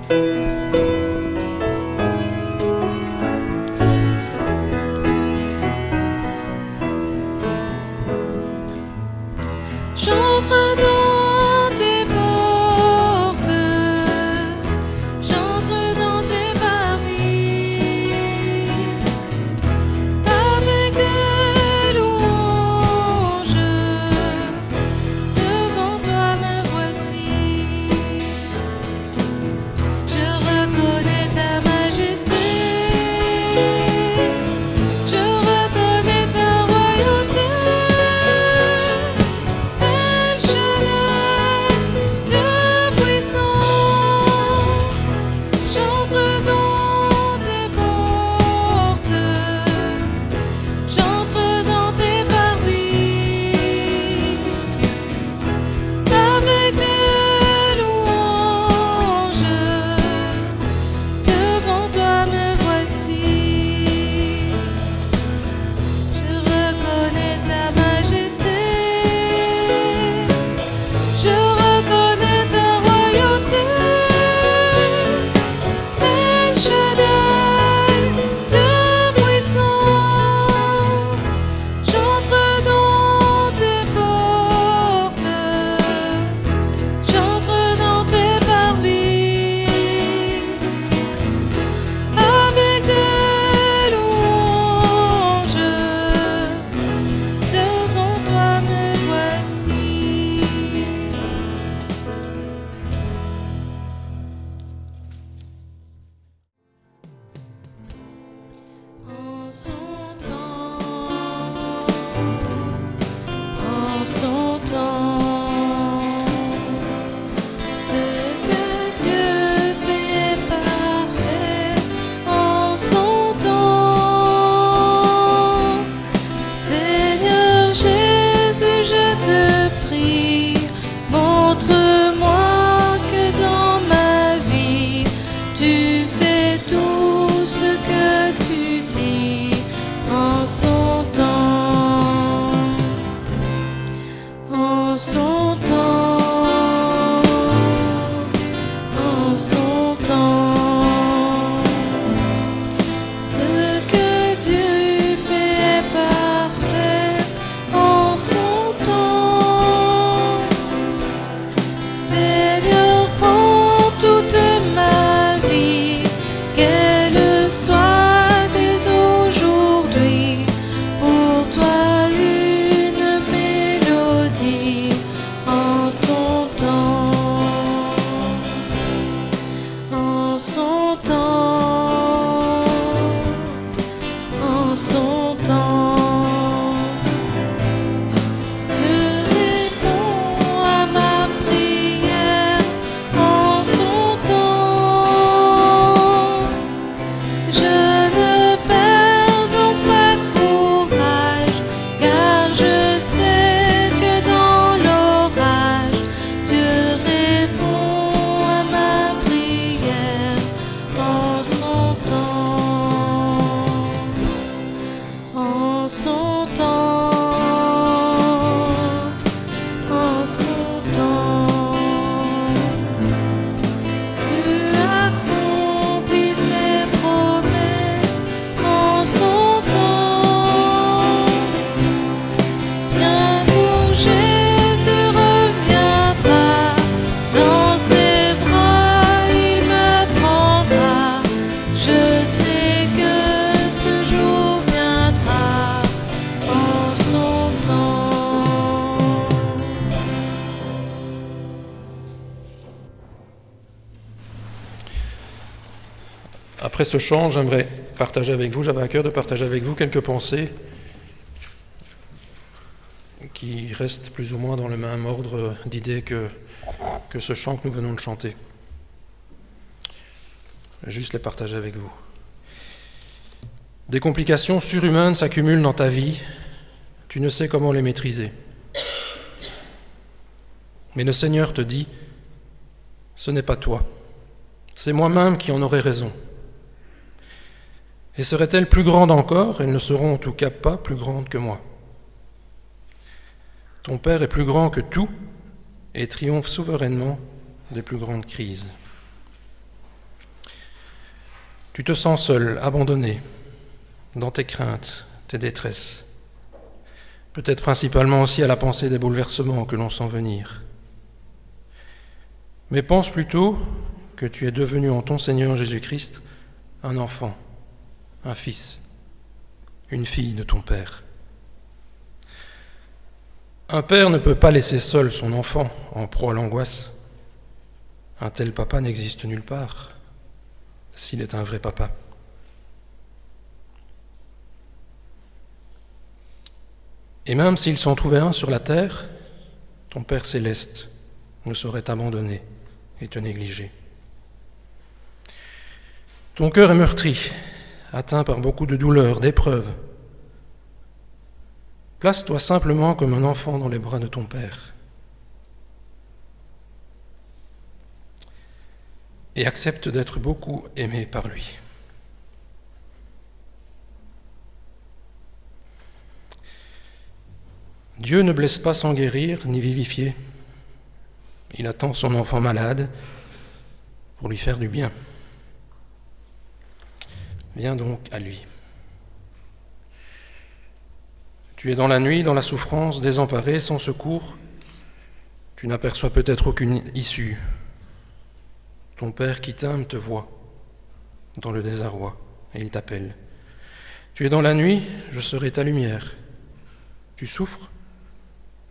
J'entre dans tes portes, j'entre dans tes parvis, avec des louanges, devant toi me voici. Je reconnais ta majesté, je reconnais ta royauté. En son temps, ce que Dieu fait est parfait. En son temps, Seigneur Jésus, je te prie, montre-moi que dans ma vie, tu fais tout ce que tu dis. En son temps, en son temps, en son temps, ce que Dieu fait est parfait. En son temps, Seigneur, prends toute ma vie, qu'elle soit dès aujourd'hui pour toi une mélodie. En ton temps, en son temps, en son temps, tu réponds à ma prière. En son temps, je ne perds donc pas courage, car je sais que dans l'orage, Dieu répond à ma prière. En son temps, en son temps, en son temps, tu accomplis ses promesses. En son temps, bientôt Jésus reviendra, dans ses bras il me prendra. Je sais que ce jour viendra. En son temps. Après ce chant, j'aimerais partager avec vous, j'avais à cœur de partager avec vous quelques pensées qui restent plus ou moins dans le même ordre d'idées que ce chant que nous venons de chanter. Je vais juste les partager avec vous. Des complications surhumaines s'accumulent dans ta vie, tu ne sais comment les maîtriser. Mais le Seigneur te dit, ce n'est pas toi, c'est moi-même qui en aurai raison. Et serait-elle plus grande encore? Elles ne seront en tout cas pas plus grandes que moi. Ton Père est plus grand que tout et triomphe souverainement des plus grandes crises. Tu te sens seul, abandonné, dans tes craintes, tes détresses, peut-être principalement aussi à la pensée des bouleversements que l'on sent venir. Mais pense plutôt que tu es devenu en ton Seigneur Jésus-Christ un enfant, un fils, une fille de ton Père. Un père ne peut pas laisser seul son enfant en proie à l'angoisse. Un tel papa n'existe nulle part, s'il est un vrai papa. Et même s'il s'en trouvait un sur la terre, ton Père céleste ne saurait t'abandonner et te négliger. Ton cœur est meurtri, atteint par beaucoup de douleurs, d'épreuves. Place-toi simplement comme un enfant dans les bras de ton Père. Et accepte d'être beaucoup aimé par lui. Dieu ne blesse pas sans guérir ni vivifier. Il attend son enfant malade pour lui faire du bien. Viens donc à lui. Tu es dans la nuit, dans la souffrance, désemparé, sans secours. Tu n'aperçois peut-être aucune issue. Ton Père qui t'aime te voit dans le désarroi et il t'appelle. Tu es dans la nuit, je serai ta lumière. Tu souffres,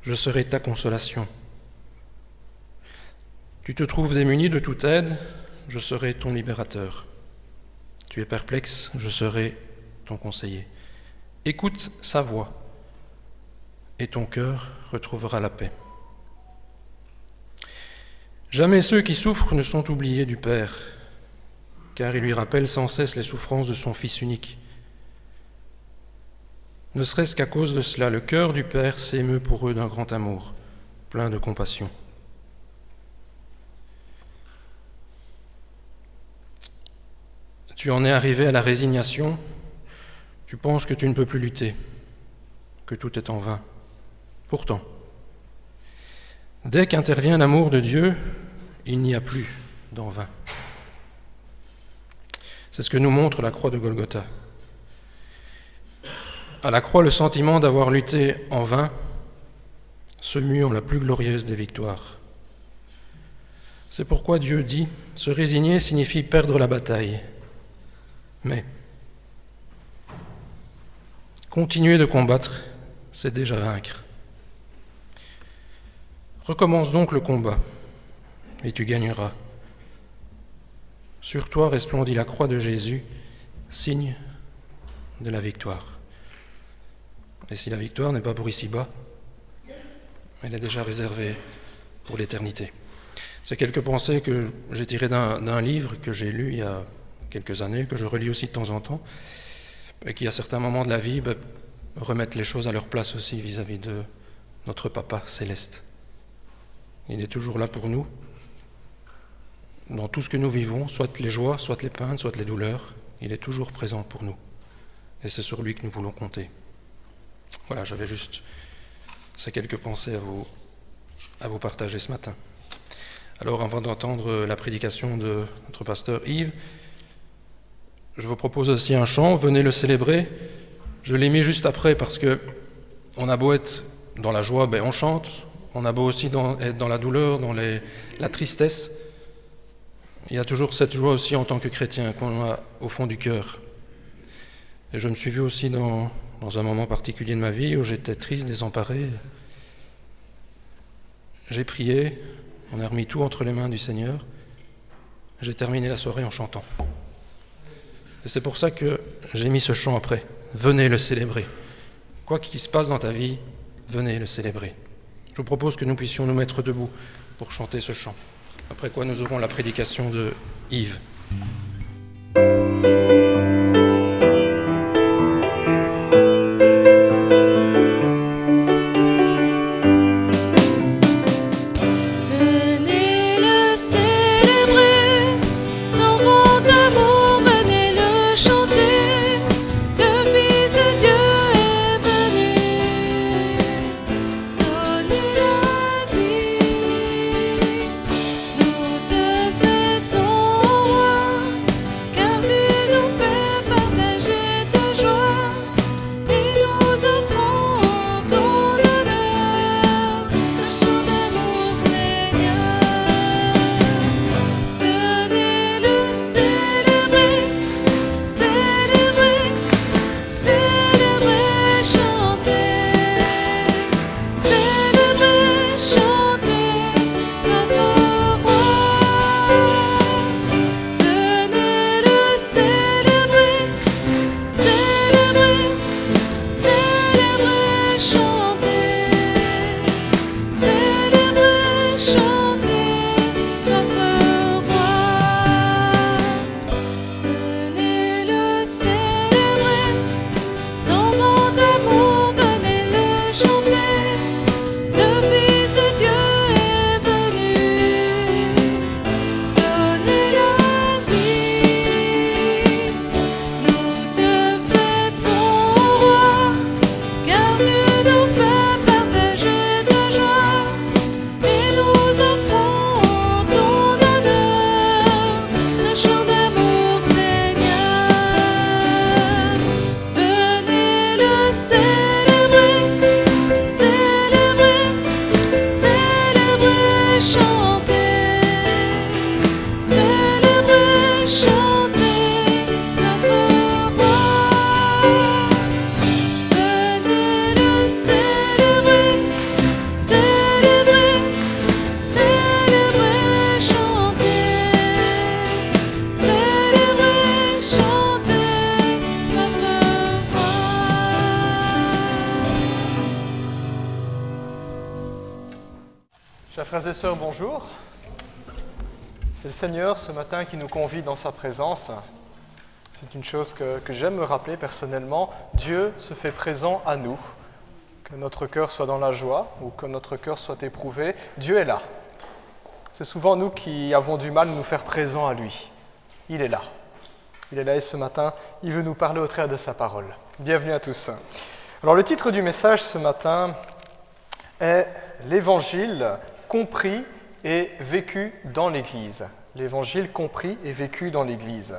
je serai ta consolation. Tu te trouves démuni de toute aide, je serai ton libérateur. Tu es perplexe, je serai ton conseiller. Écoute sa voix et ton cœur retrouvera la paix. Jamais ceux qui souffrent ne sont oubliés du Père, car il lui rappelle sans cesse les souffrances de son Fils unique. Ne serait-ce qu'à cause de cela, le cœur du Père s'émeut pour eux d'un grand amour, plein de compassion. Tu en es arrivé à la résignation, tu penses que tu ne peux plus lutter, que tout est en vain. Pourtant, dès qu'intervient l'amour de Dieu, il n'y a plus d'en vain. C'est ce que nous montre la croix de Golgotha. À la croix, le sentiment d'avoir lutté en vain se mue en la plus glorieuse des victoires. C'est pourquoi Dieu dit « Se résigner signifie perdre la bataille ». Mais continuer de combattre, c'est déjà vaincre. Recommence donc le combat, et tu gagneras. Sur toi resplendit la croix de Jésus, signe de la victoire. Et si la victoire n'est pas pour ici-bas, elle est déjà réservée pour l'éternité. C'est quelques pensées que j'ai tirées d'un livre que j'ai lu il y a quelques années, que je relis aussi de temps en temps, et qui à certains moments de la vie remettent les choses à leur place aussi vis-à-vis de notre Papa céleste. Il est toujours là pour nous, dans tout ce que nous vivons, soit les joies, soit les peines, soit les douleurs, il est toujours présent pour nous. Et c'est sur lui que nous voulons compter. Voilà, j'avais juste ces quelques pensées à vous partager ce matin. Alors, avant d'entendre la prédication de notre pasteur Yves, je vous propose aussi un chant, venez le célébrer. Je l'ai mis juste après parce que on a beau être dans la joie, on chante. On a beau aussi être dans la douleur, dans la tristesse. Il y a toujours cette joie aussi en tant que chrétien qu'on a au fond du cœur. Et je me suis vu aussi dans un moment particulier de ma vie où j'étais triste, désemparé. J'ai prié, on a remis tout entre les mains du Seigneur. J'ai terminé la soirée en chantant. Et c'est pour ça que j'ai mis ce chant après. Venez le célébrer. Quoi qu'il se passe dans ta vie, venez le célébrer. Je vous propose que nous puissions nous mettre debout pour chanter ce chant. Après quoi nous aurons la prédication de Yves. Venez le célébrer, son grand amour, venez le chanter. Le Fils de Dieu est venu donner la vie. Nous te fêtons, roi, car tu nous Chers frères et sœurs, bonjour. C'est le Seigneur ce matin qui nous convie dans sa présence. C'est une chose que j'aime me rappeler personnellement. Dieu se fait présent à nous. Que notre cœur soit dans la joie ou que notre cœur soit éprouvé, Dieu est là. C'est souvent nous qui avons du mal à nous faire présent à lui. Il est là. Il est là et ce matin, il veut nous parler au travers de sa parole. Bienvenue à tous. Alors le titre du message ce matin est « L'Évangile compris et vécu dans l'Église ». L'Évangile compris et vécu dans l'Église.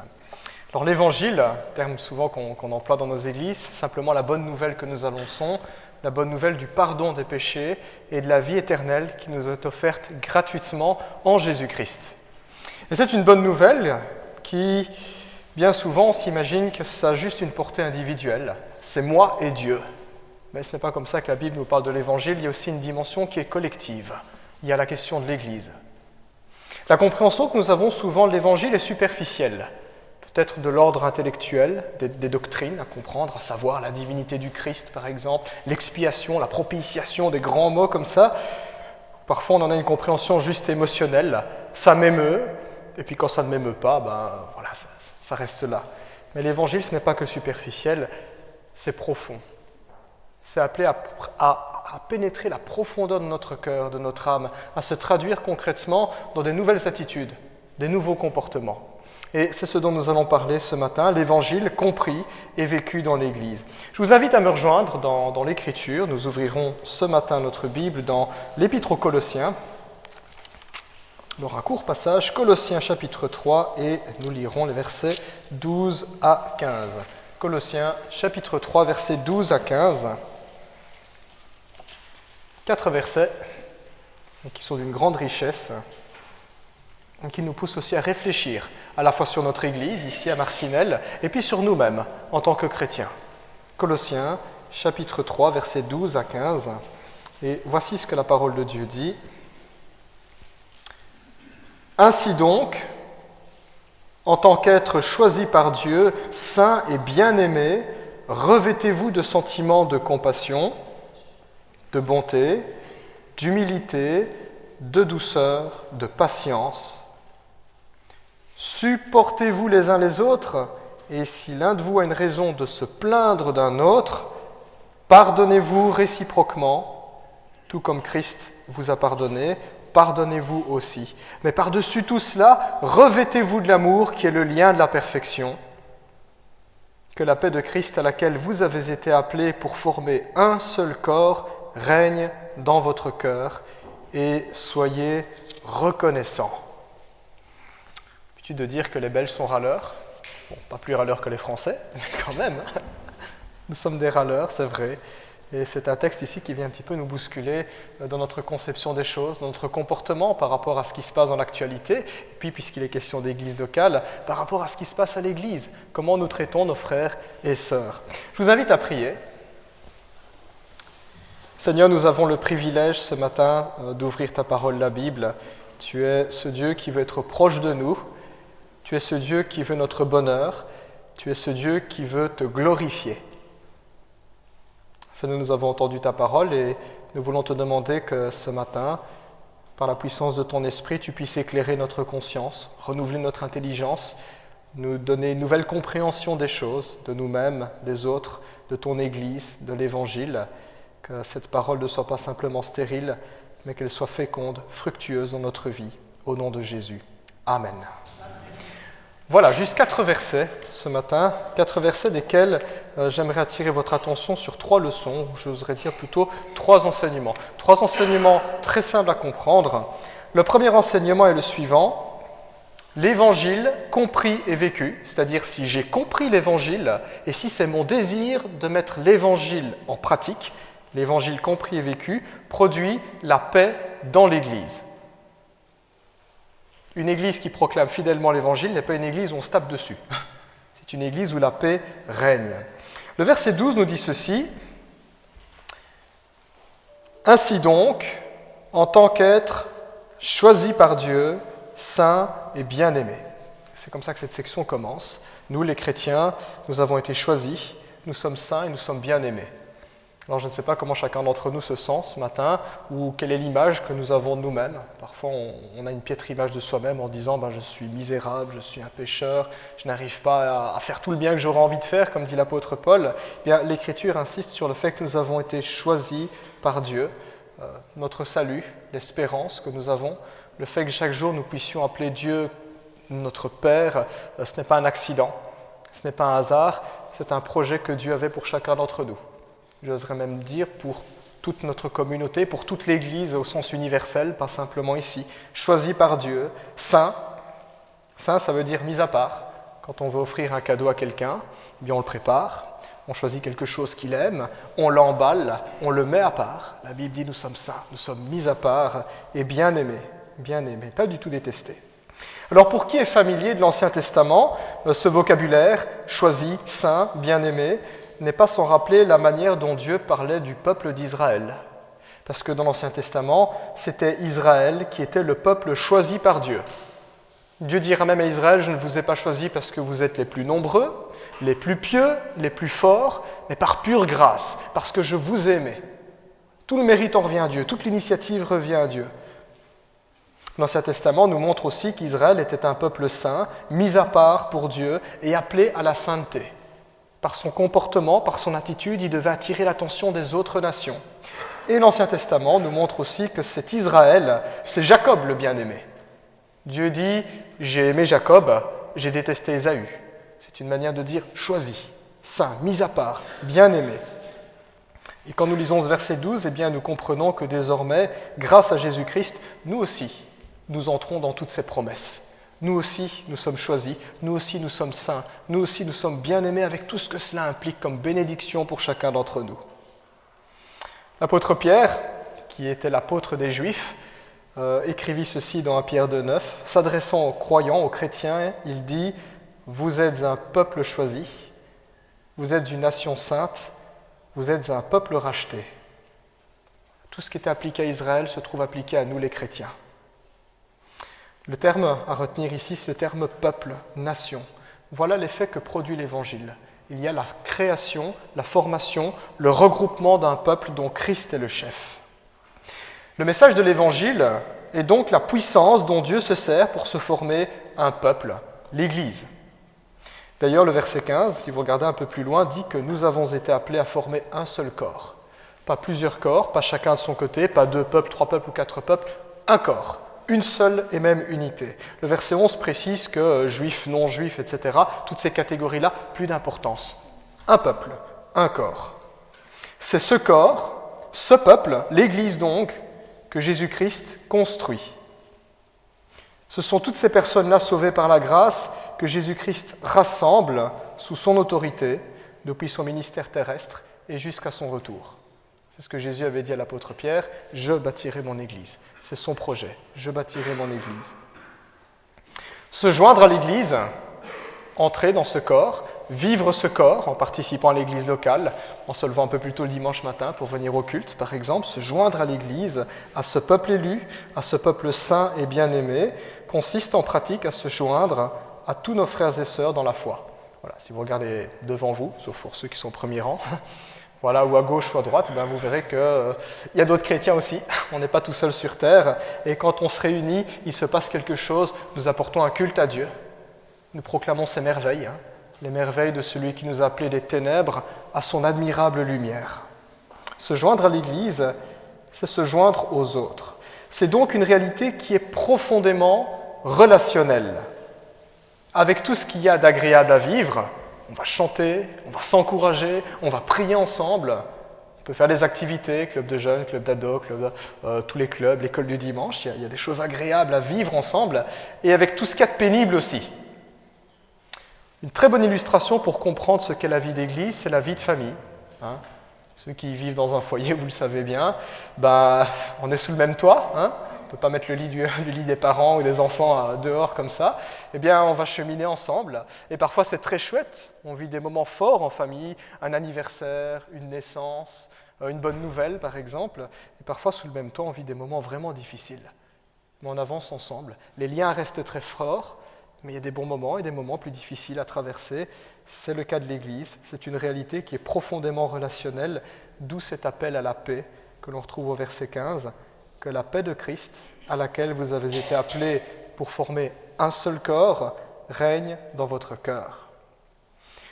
Alors l'Évangile, terme souvent qu'on emploie dans nos églises, c'est simplement la bonne nouvelle que nous annonçons, la bonne nouvelle du pardon des péchés et de la vie éternelle qui nous est offerte gratuitement en Jésus-Christ. Et c'est une bonne nouvelle qui, bien souvent, on s'imagine que ça a juste une portée individuelle. C'est moi et Dieu. Mais ce n'est pas comme ça que la Bible nous parle de l'Évangile, il y a aussi une dimension qui est collective. Il y a la question de l'Église. La compréhension que nous avons souvent de l'Évangile est superficielle. Peut-être de l'ordre intellectuel, des doctrines à comprendre, à savoir la divinité du Christ par exemple, l'expiation, la propitiation, des grands mots comme ça. Parfois on en a une compréhension juste émotionnelle, ça m'émeut, et puis quand ça ne m'émeut pas, voilà, ça reste là. Mais l'Évangile ce n'est pas que superficiel, c'est profond. C'est appelé à pénétrer la profondeur de notre cœur, de notre âme, à se traduire concrètement dans des nouvelles attitudes, des nouveaux comportements. Et c'est ce dont nous allons parler ce matin, l'Évangile compris et vécu dans l'Église. Je vous invite à me rejoindre dans l'Écriture. Nous ouvrirons ce matin notre Bible dans l'Épître aux Colossiens. Alors un court passage, Colossiens chapitre 3, et nous lirons les versets 12 à 15. Colossiens chapitre 3, versets 12 à 15. 4 versets qui sont d'une grande richesse, qui nous pousse aussi à réfléchir à la fois sur notre Église, ici à Marcinelle, et puis sur nous-mêmes en tant que chrétiens. Colossiens, chapitre 3, versets 12 à 15, et voici ce que la parole de Dieu dit. « Ainsi donc, en tant qu'être choisi par Dieu, saint et bien-aimé, revêtez-vous de sentiments de compassion, de bonté, d'humilité, de douceur, de patience. Supportez-vous les uns les autres, et si l'un de vous a une raison de se plaindre d'un autre, pardonnez-vous réciproquement, tout comme Christ vous a pardonné, pardonnez-vous aussi. Mais par-dessus tout cela, revêtez-vous de l'amour qui est le lien de la perfection. Que la paix de Christ à laquelle vous avez été appelés pour former un seul corps règne dans votre cœur et soyez reconnaissants. » De dire que les Belges sont râleurs. Bon, pas plus râleurs que les Français, mais quand même. Nous sommes des râleurs, c'est vrai. Et c'est un texte ici qui vient un petit peu nous bousculer dans notre conception des choses, dans notre comportement par rapport à ce qui se passe dans l'actualité, et puis, puisqu'il est question d'église locale, par rapport à ce qui se passe à l'église, comment nous traitons nos frères et sœurs. Je vous invite à prier. Seigneur, nous avons le privilège ce matin d'ouvrir ta parole, la Bible. Tu es ce Dieu qui veut être proche de nous. Tu es ce Dieu qui veut notre bonheur. Tu es ce Dieu qui veut te glorifier. Seigneur, nous avons entendu ta parole et nous voulons te demander que ce matin, par la puissance de ton esprit, tu puisses éclairer notre conscience, renouveler notre intelligence, nous donner une nouvelle compréhension des choses, de nous-mêmes, des autres, de ton Église, de l'Évangile. Que cette parole ne soit pas simplement stérile, mais qu'elle soit féconde, fructueuse dans notre vie. Au nom de Jésus. Amen. Voilà, juste 4 versets ce matin, 4 versets desquels j'aimerais attirer votre attention sur 3 leçons, j'oserais dire plutôt 3 enseignements. 3 enseignements très simples à comprendre. Le premier enseignement est le suivant, l'Évangile compris et vécu, c'est-à-dire si j'ai compris l'Évangile et si c'est mon désir de mettre l'Évangile en pratique, l'Évangile compris et vécu produit la paix dans l'Église. Une église qui proclame fidèlement l'Évangile n'est pas une église où on se tape dessus. C'est une église où la paix règne. Le verset 12 nous dit ceci. « Ainsi donc, en tant qu'être choisi par Dieu, saint et bien-aimé. » C'est comme ça que cette section commence. Nous, les chrétiens, nous avons été choisis, nous sommes saints et nous sommes bien-aimés. Alors je ne sais pas comment chacun d'entre nous se sent ce matin, ou quelle est l'image que nous avons de nous-mêmes. Parfois on a une piètre image de soi-même en disant je suis misérable, je suis un pécheur, je n'arrive pas à faire tout le bien que j'aurais envie de faire, comme dit l'apôtre Paul. Eh bien, l'Écriture insiste sur le fait que nous avons été choisis par Dieu, notre salut, l'espérance que nous avons, le fait que chaque jour nous puissions appeler Dieu notre Père, ce n'est pas un accident, ce n'est pas un hasard, c'est un projet que Dieu avait pour chacun d'entre nous. J'oserais même dire pour toute notre communauté, pour toute l'Église au sens universel, pas simplement ici. Choisi par Dieu, saint. Saint, ça veut dire mis à part. Quand on veut offrir un cadeau à quelqu'un, eh bien on le prépare, on choisit quelque chose qu'il aime, on l'emballe, on le met à part. La Bible dit nous sommes saints, nous sommes mis à part et bien aimés, pas du tout détestés. Alors pour qui est familier de l'Ancien Testament, ce vocabulaire, choisi, saint, bien-aimé, n'est pas sans rappeler la manière dont Dieu parlait du peuple d'Israël. Parce que dans l'Ancien Testament, c'était Israël qui était le peuple choisi par Dieu. Dieu dira même à Israël, je ne vous ai pas choisi parce que vous êtes les plus nombreux, les plus pieux, les plus forts, mais par pure grâce, parce que je vous aimais. Tout le mérite en revient à Dieu, toute l'initiative revient à Dieu. L'Ancien Testament nous montre aussi qu'Israël était un peuple saint, mis à part pour Dieu et appelé à la sainteté. Par son comportement, par son attitude, il devait attirer l'attention des autres nations. Et l'Ancien Testament nous montre aussi que cet Israël, c'est Jacob le bien-aimé. Dieu dit « j'ai aimé Jacob, j'ai détesté Ésaü ». C'est une manière de dire « choisi, saint, mis à part, bien-aimé ». Et quand nous lisons ce verset 12, eh bien, nous comprenons que désormais, grâce à Jésus-Christ, nous aussi, nous entrons dans toutes ces promesses. Nous aussi, nous sommes choisis, nous aussi, nous sommes saints, nous aussi, nous sommes bien-aimés avec tout ce que cela implique comme bénédiction pour chacun d'entre nous. L'apôtre Pierre, qui était l'apôtre des Juifs, écrivit ceci dans 1 Pierre 2,9, s'adressant aux croyants, aux chrétiens, il dit « Vous êtes un peuple choisi, vous êtes une nation sainte, vous êtes un peuple racheté. » Tout ce qui était appliqué à Israël se trouve appliqué à nous les chrétiens. Le terme à retenir ici, c'est le terme peuple, nation. Voilà l'effet que produit l'Évangile. Il y a la création, la formation, le regroupement d'un peuple dont Christ est le chef. Le message de l'Évangile est donc la puissance dont Dieu se sert pour se former un peuple, l'Église. D'ailleurs, le verset 15, si vous regardez un peu plus loin, dit que nous avons été appelés à former un seul corps. Pas plusieurs corps, pas chacun de son côté, pas 2 peuples, 3 peuples ou 4 peuples, un corps. Une seule et même unité. Le verset 11 précise que juifs, non-juifs, etc., toutes ces catégories-là, plus d'importance. Un peuple, un corps. C'est ce corps, ce peuple, l'Église donc, que Jésus-Christ construit. Ce sont toutes ces personnes-là sauvées par la grâce que Jésus-Christ rassemble sous son autorité depuis son ministère terrestre et jusqu'à son retour. C'est ce que Jésus avait dit à l'apôtre Pierre, « Je bâtirai mon Église ». C'est son projet, « Je bâtirai mon Église ». Se joindre à l'Église, entrer dans ce corps, vivre ce corps en participant à l'Église locale, en se levant un peu plus tôt le dimanche matin pour venir au culte, par exemple, se joindre à l'Église, à ce peuple élu, à ce peuple saint et bien-aimé, consiste en pratique à se joindre à tous nos frères et sœurs dans la foi. Voilà, si vous regardez devant vous, sauf pour ceux qui sont au premier rang, voilà, ou à gauche ou à droite, ben vous verrez qu'il y a d'autres chrétiens aussi. On n'est pas tout seul sur terre. Et quand on se réunit, il se passe quelque chose. Nous apportons un culte à Dieu. Nous proclamons ses merveilles, les merveilles de celui qui nous a appelés des ténèbres à son admirable lumière. Se joindre à l'Église, c'est se joindre aux autres. C'est donc une réalité qui est profondément relationnelle. Avec tout ce qu'il y a d'agréable à vivre, on va chanter, on va s'encourager, on va prier ensemble. On peut faire des activités, club de jeunes, club d'ados, tous les clubs, l'école du dimanche. Il y a des choses agréables à vivre ensemble et avec tout ce qu'il y a de pénible aussi. Une très bonne illustration pour comprendre ce qu'est la vie d'église, c'est la vie de famille. Ceux qui vivent dans un foyer, vous le savez bien, on est sous le même toit. On ne peut pas mettre le lit des parents ou des enfants dehors comme ça. Eh bien, on va cheminer ensemble. Et parfois, c'est très chouette. On vit des moments forts en famille, un anniversaire, une naissance, une bonne nouvelle, par exemple. Et parfois, sous le même toit, on vit des moments vraiment difficiles. Mais on avance ensemble. Les liens restent très forts, Mais il y a des bons moments et des moments plus difficiles à traverser. C'est le cas de l'Église. C'est une réalité qui est profondément relationnelle, d'où cet appel à la paix que l'on retrouve au verset 15, que la paix de Christ, à laquelle vous avez été appelés pour former un seul corps, règne dans votre cœur.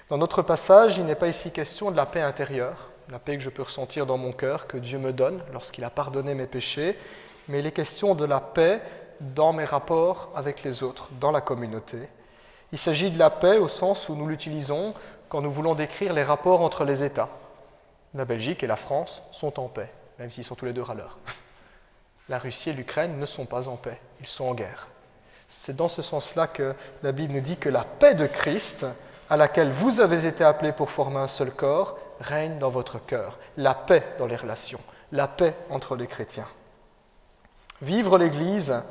Dans notre passage, il n'est pas ici question de la paix intérieure, la paix que je peux ressentir dans mon cœur, que Dieu me donne lorsqu'il a pardonné mes péchés, mais il est question de la paix dans mes rapports avec les autres, dans la communauté. Il s'agit de la paix au sens où nous l'utilisons quand nous voulons décrire les rapports entre les États. La Belgique et la France sont en paix, même s'ils sont tous les deux râleurs. La Russie et l'Ukraine ne sont pas en paix, ils sont en guerre. C'est dans ce sens-là que la Bible nous dit que la paix de Christ, à laquelle vous avez été appelés pour former un seul corps, règne dans votre cœur. La paix dans les relations, la paix entre les chrétiens. Vivre l'Église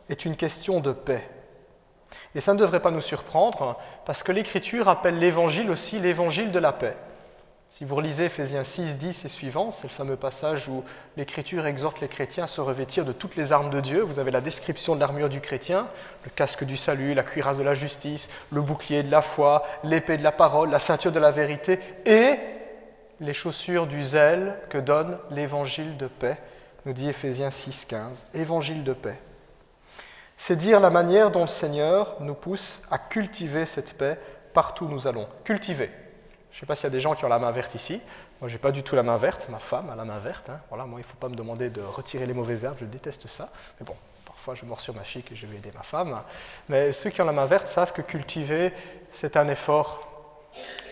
est une question de paix. Et ça ne devrait pas nous surprendre, parce que l'Écriture appelle l'Évangile aussi l'Évangile de la paix. Si vous relisez Éphésiens 6, 10 et suivants, c'est le fameux passage où l'Écriture exhorte les chrétiens à se revêtir de toutes les armes de Dieu. Vous avez la description de l'armure du chrétien, le casque du salut, la cuirasse de la justice, le bouclier de la foi, l'épée de la parole, la ceinture de la vérité et les chaussures du zèle que donne l'Évangile de paix, nous dit Éphésiens 6, 15. Évangile de paix. C'est dire la manière dont le Seigneur nous pousse à cultiver cette paix partout où nous allons. Cultiver. Je ne sais pas s'il y a des gens qui ont la main verte ici. Moi, je n'ai pas du tout la main verte. Ma femme a la main verte. Voilà, moi, il ne faut pas me demander de retirer les mauvaises herbes. Je déteste ça. Mais bon, parfois, je mords sur ma chic et je vais aider ma femme. Mais ceux qui ont la main verte savent que cultiver, c'est un effort.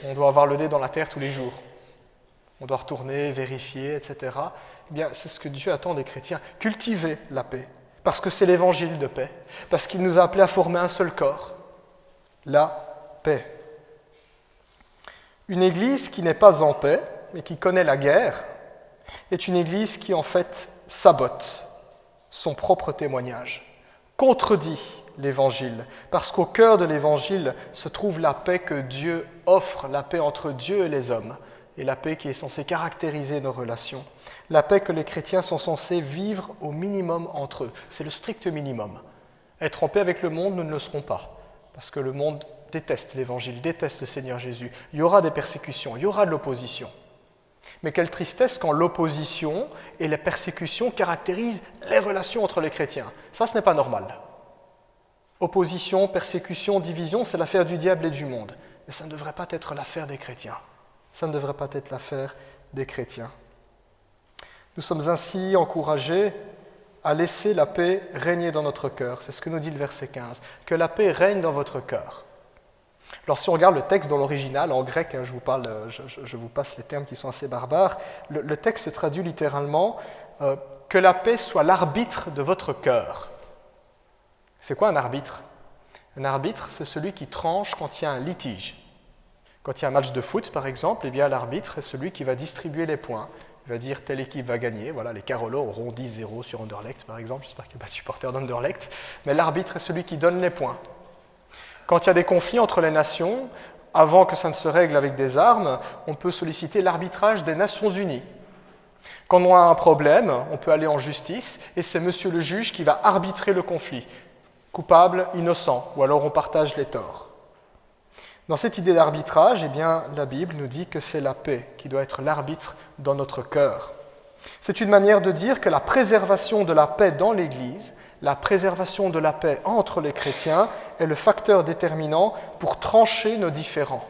On doit avoir le nez dans la terre tous les jours. On doit retourner, vérifier, etc. Eh bien, c'est ce que Dieu attend des chrétiens. Cultiver la paix. Parce que c'est l'évangile de paix. Parce qu'il nous a appelés à former un seul corps. La paix. Une église qui n'est pas en paix, mais qui connaît la guerre, est une église qui en fait sabote son propre témoignage, contredit l'évangile, parce qu'au cœur de l'évangile se trouve la paix que Dieu offre, la paix entre Dieu et les hommes, et la paix qui est censée caractériser nos relations, la paix que les chrétiens sont censés vivre au minimum entre eux. C'est le strict minimum. Être en paix avec le monde, nous ne le serons pas, parce que le monde déteste l'Évangile, déteste le Seigneur Jésus. Il y aura des persécutions, il y aura de l'opposition. Mais quelle tristesse quand l'opposition et la persécution caractérisent les relations entre les chrétiens. Ça, ce n'est pas normal. Opposition, persécution, division, c'est l'affaire du diable et du monde. Mais ça ne devrait pas être l'affaire des chrétiens. Ça ne devrait pas être l'affaire des chrétiens. Nous sommes ainsi encouragés à laisser la paix régner dans notre cœur. C'est ce que nous dit le verset 15. Que la paix règne dans votre cœur. Alors si on regarde le texte dans l'original, en grec, je vous passe les termes qui sont assez barbares, le texte se traduit littéralement « que la paix soit l'arbitre de votre cœur ». C'est quoi un arbitre ? Un arbitre, c'est celui qui tranche quand il y a un litige. Quand il y a un match de foot, par exemple, eh bien, l'arbitre est celui qui va distribuer les points. Il va dire telle équipe va gagner. Voilà, les Carolos auront 10-0 sur Anderlecht, par exemple. J'espère qu'il n'y a pas de supporters d'Anderlecht. Mais l'arbitre est celui qui donne les points. Quand il y a des conflits entre les nations, avant que ça ne se règle avec des armes, on peut solliciter l'arbitrage des Nations Unies. Quand on a un problème, on peut aller en justice et c'est monsieur le juge qui va arbitrer le conflit. Coupable, innocent, ou alors on partage les torts. Dans cette idée d'arbitrage, eh bien, la Bible nous dit que c'est la paix qui doit être l'arbitre dans notre cœur. C'est une manière de dire que la préservation de la paix dans l'Église, la préservation de la paix entre les chrétiens est le facteur déterminant pour trancher nos différends,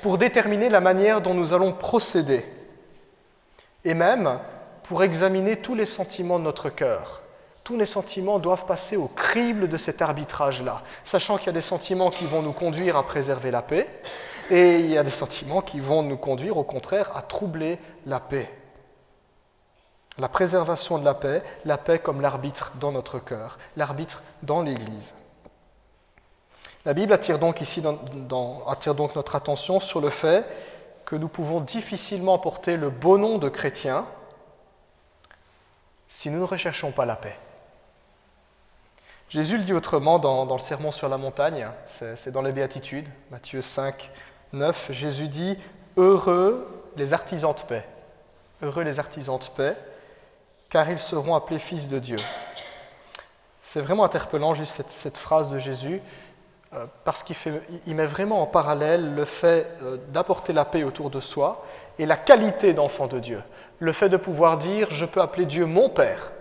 pour déterminer la manière dont nous allons procéder, et même pour examiner tous les sentiments de notre cœur. Tous les sentiments doivent passer au crible de cet arbitrage-là, sachant qu'il y a des sentiments qui vont nous conduire à préserver la paix, et il y a des sentiments qui vont nous conduire, au contraire, à troubler la paix. La préservation de la paix comme l'arbitre dans notre cœur, l'arbitre dans l'Église. La Bible attire donc ici attire donc notre attention sur le fait que nous pouvons difficilement porter le beau nom de chrétien si nous ne recherchons pas la paix. Jésus le dit autrement dans le Sermon sur la montagne, c'est dans les Béatitudes, Matthieu 5, 9, Jésus dit « Heureux les artisans de paix, car ils seront appelés fils de Dieu ». C'est vraiment interpellant juste cette phrase de Jésus, parce qu'il met vraiment en parallèle le fait d'apporter la paix autour de soi et la qualité d'enfant de Dieu. Le fait de pouvoir dire « je peux appeler Dieu mon Père,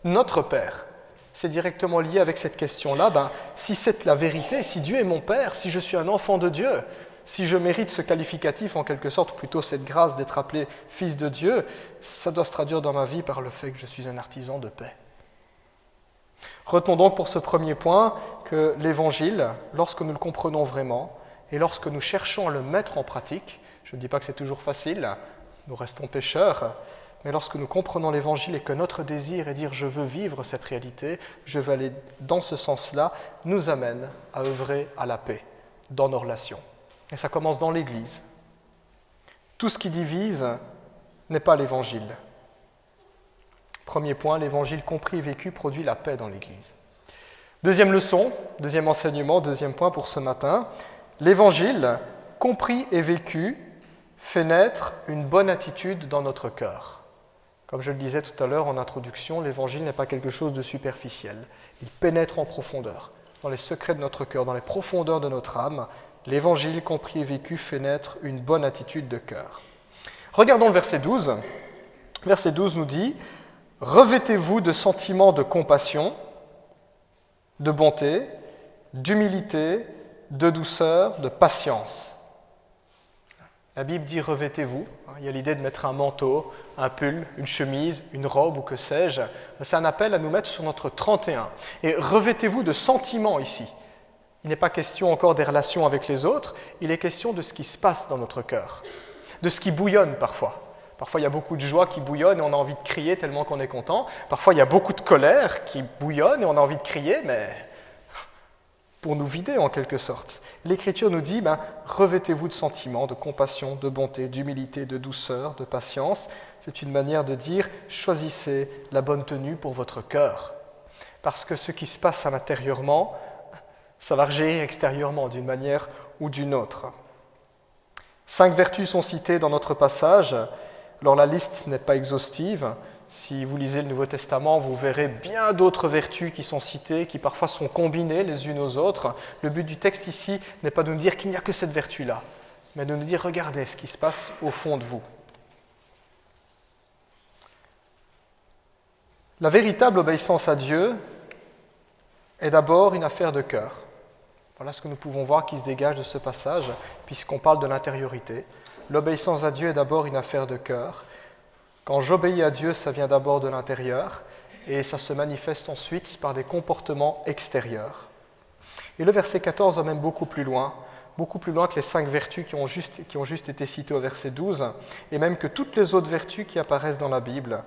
notre Père ». C'est directement lié avec cette question-là. Si c'est la vérité, si Dieu est mon Père, si je suis un enfant de Dieu, si je mérite ce qualificatif en quelque sorte, plutôt cette grâce d'être appelé fils de Dieu, ça doit se traduire dans ma vie par le fait que je suis un artisan de paix. Retenons donc pour ce premier point que l'Évangile, lorsque nous le comprenons vraiment et lorsque nous cherchons à le mettre en pratique, je ne dis pas que c'est toujours facile, nous restons pécheurs, mais lorsque nous comprenons l'Évangile et que notre désir est de dire « je veux vivre cette réalité, je veux aller dans ce sens-là », nous amène à œuvrer à la paix dans nos relations. Et ça commence dans l'Église. Tout ce qui divise n'est pas l'Évangile. Premier point, l'Évangile compris et vécu produit la paix dans l'Église. Deuxième leçon, deuxième enseignement, deuxième point pour ce matin, l'Évangile compris et vécu fait naître une bonne attitude dans notre cœur. Comme je le disais tout à l'heure en introduction, l'Évangile n'est pas quelque chose de superficiel. Il pénètre en profondeur, dans les secrets de notre cœur, dans les profondeurs de notre âme. L'Évangile compris et vécu fait naître une bonne attitude de cœur. Regardons le verset 12. Verset 12 nous dit « Revêtez-vous de sentiments de compassion, de bonté, d'humilité, de douceur, de patience. » La Bible dit « revêtez-vous ». Il y a l'idée de mettre un manteau, un pull, une chemise, une robe ou que sais-je. C'est un appel à nous mettre sur notre 31. Et revêtez-vous de sentiments ici. Il n'est pas question encore des relations avec les autres, il est question de ce qui se passe dans notre cœur, de ce qui bouillonne parfois. Parfois, il y a beaucoup de joie qui bouillonne et on a envie de crier tellement qu'on est content. Parfois, il y a beaucoup de colère qui bouillonne et on a envie de crier, mais pour nous vider en quelque sorte. L'Écriture nous dit, revêtez-vous de sentiments, de compassion, de bonté, d'humilité, de douceur, de patience. C'est une manière de dire, choisissez la bonne tenue pour votre cœur. Parce que ce qui se passe à l'intérieurement, ça va rejaillir extérieurement d'une manière ou d'une autre. 5 vertus sont citées dans notre passage. Alors la liste n'est pas exhaustive. Si vous lisez le Nouveau Testament, vous verrez bien d'autres vertus qui sont citées, qui parfois sont combinées les unes aux autres. Le but du texte ici n'est pas de nous dire qu'il n'y a que cette vertu-là, mais de nous dire, regardez ce qui se passe au fond de vous. La véritable obéissance à Dieu est d'abord une affaire de cœur. Voilà ce que nous pouvons voir qui se dégage de ce passage, puisqu'on parle de l'intériorité. L'obéissance à Dieu est d'abord une affaire de cœur. Quand j'obéis à Dieu, ça vient d'abord de l'intérieur, et ça se manifeste ensuite par des comportements extérieurs. Et le verset 14 va même beaucoup plus loin que les 5 vertus qui ont juste été citées au verset 12, et même que toutes les autres vertus qui apparaissent dans la Bible.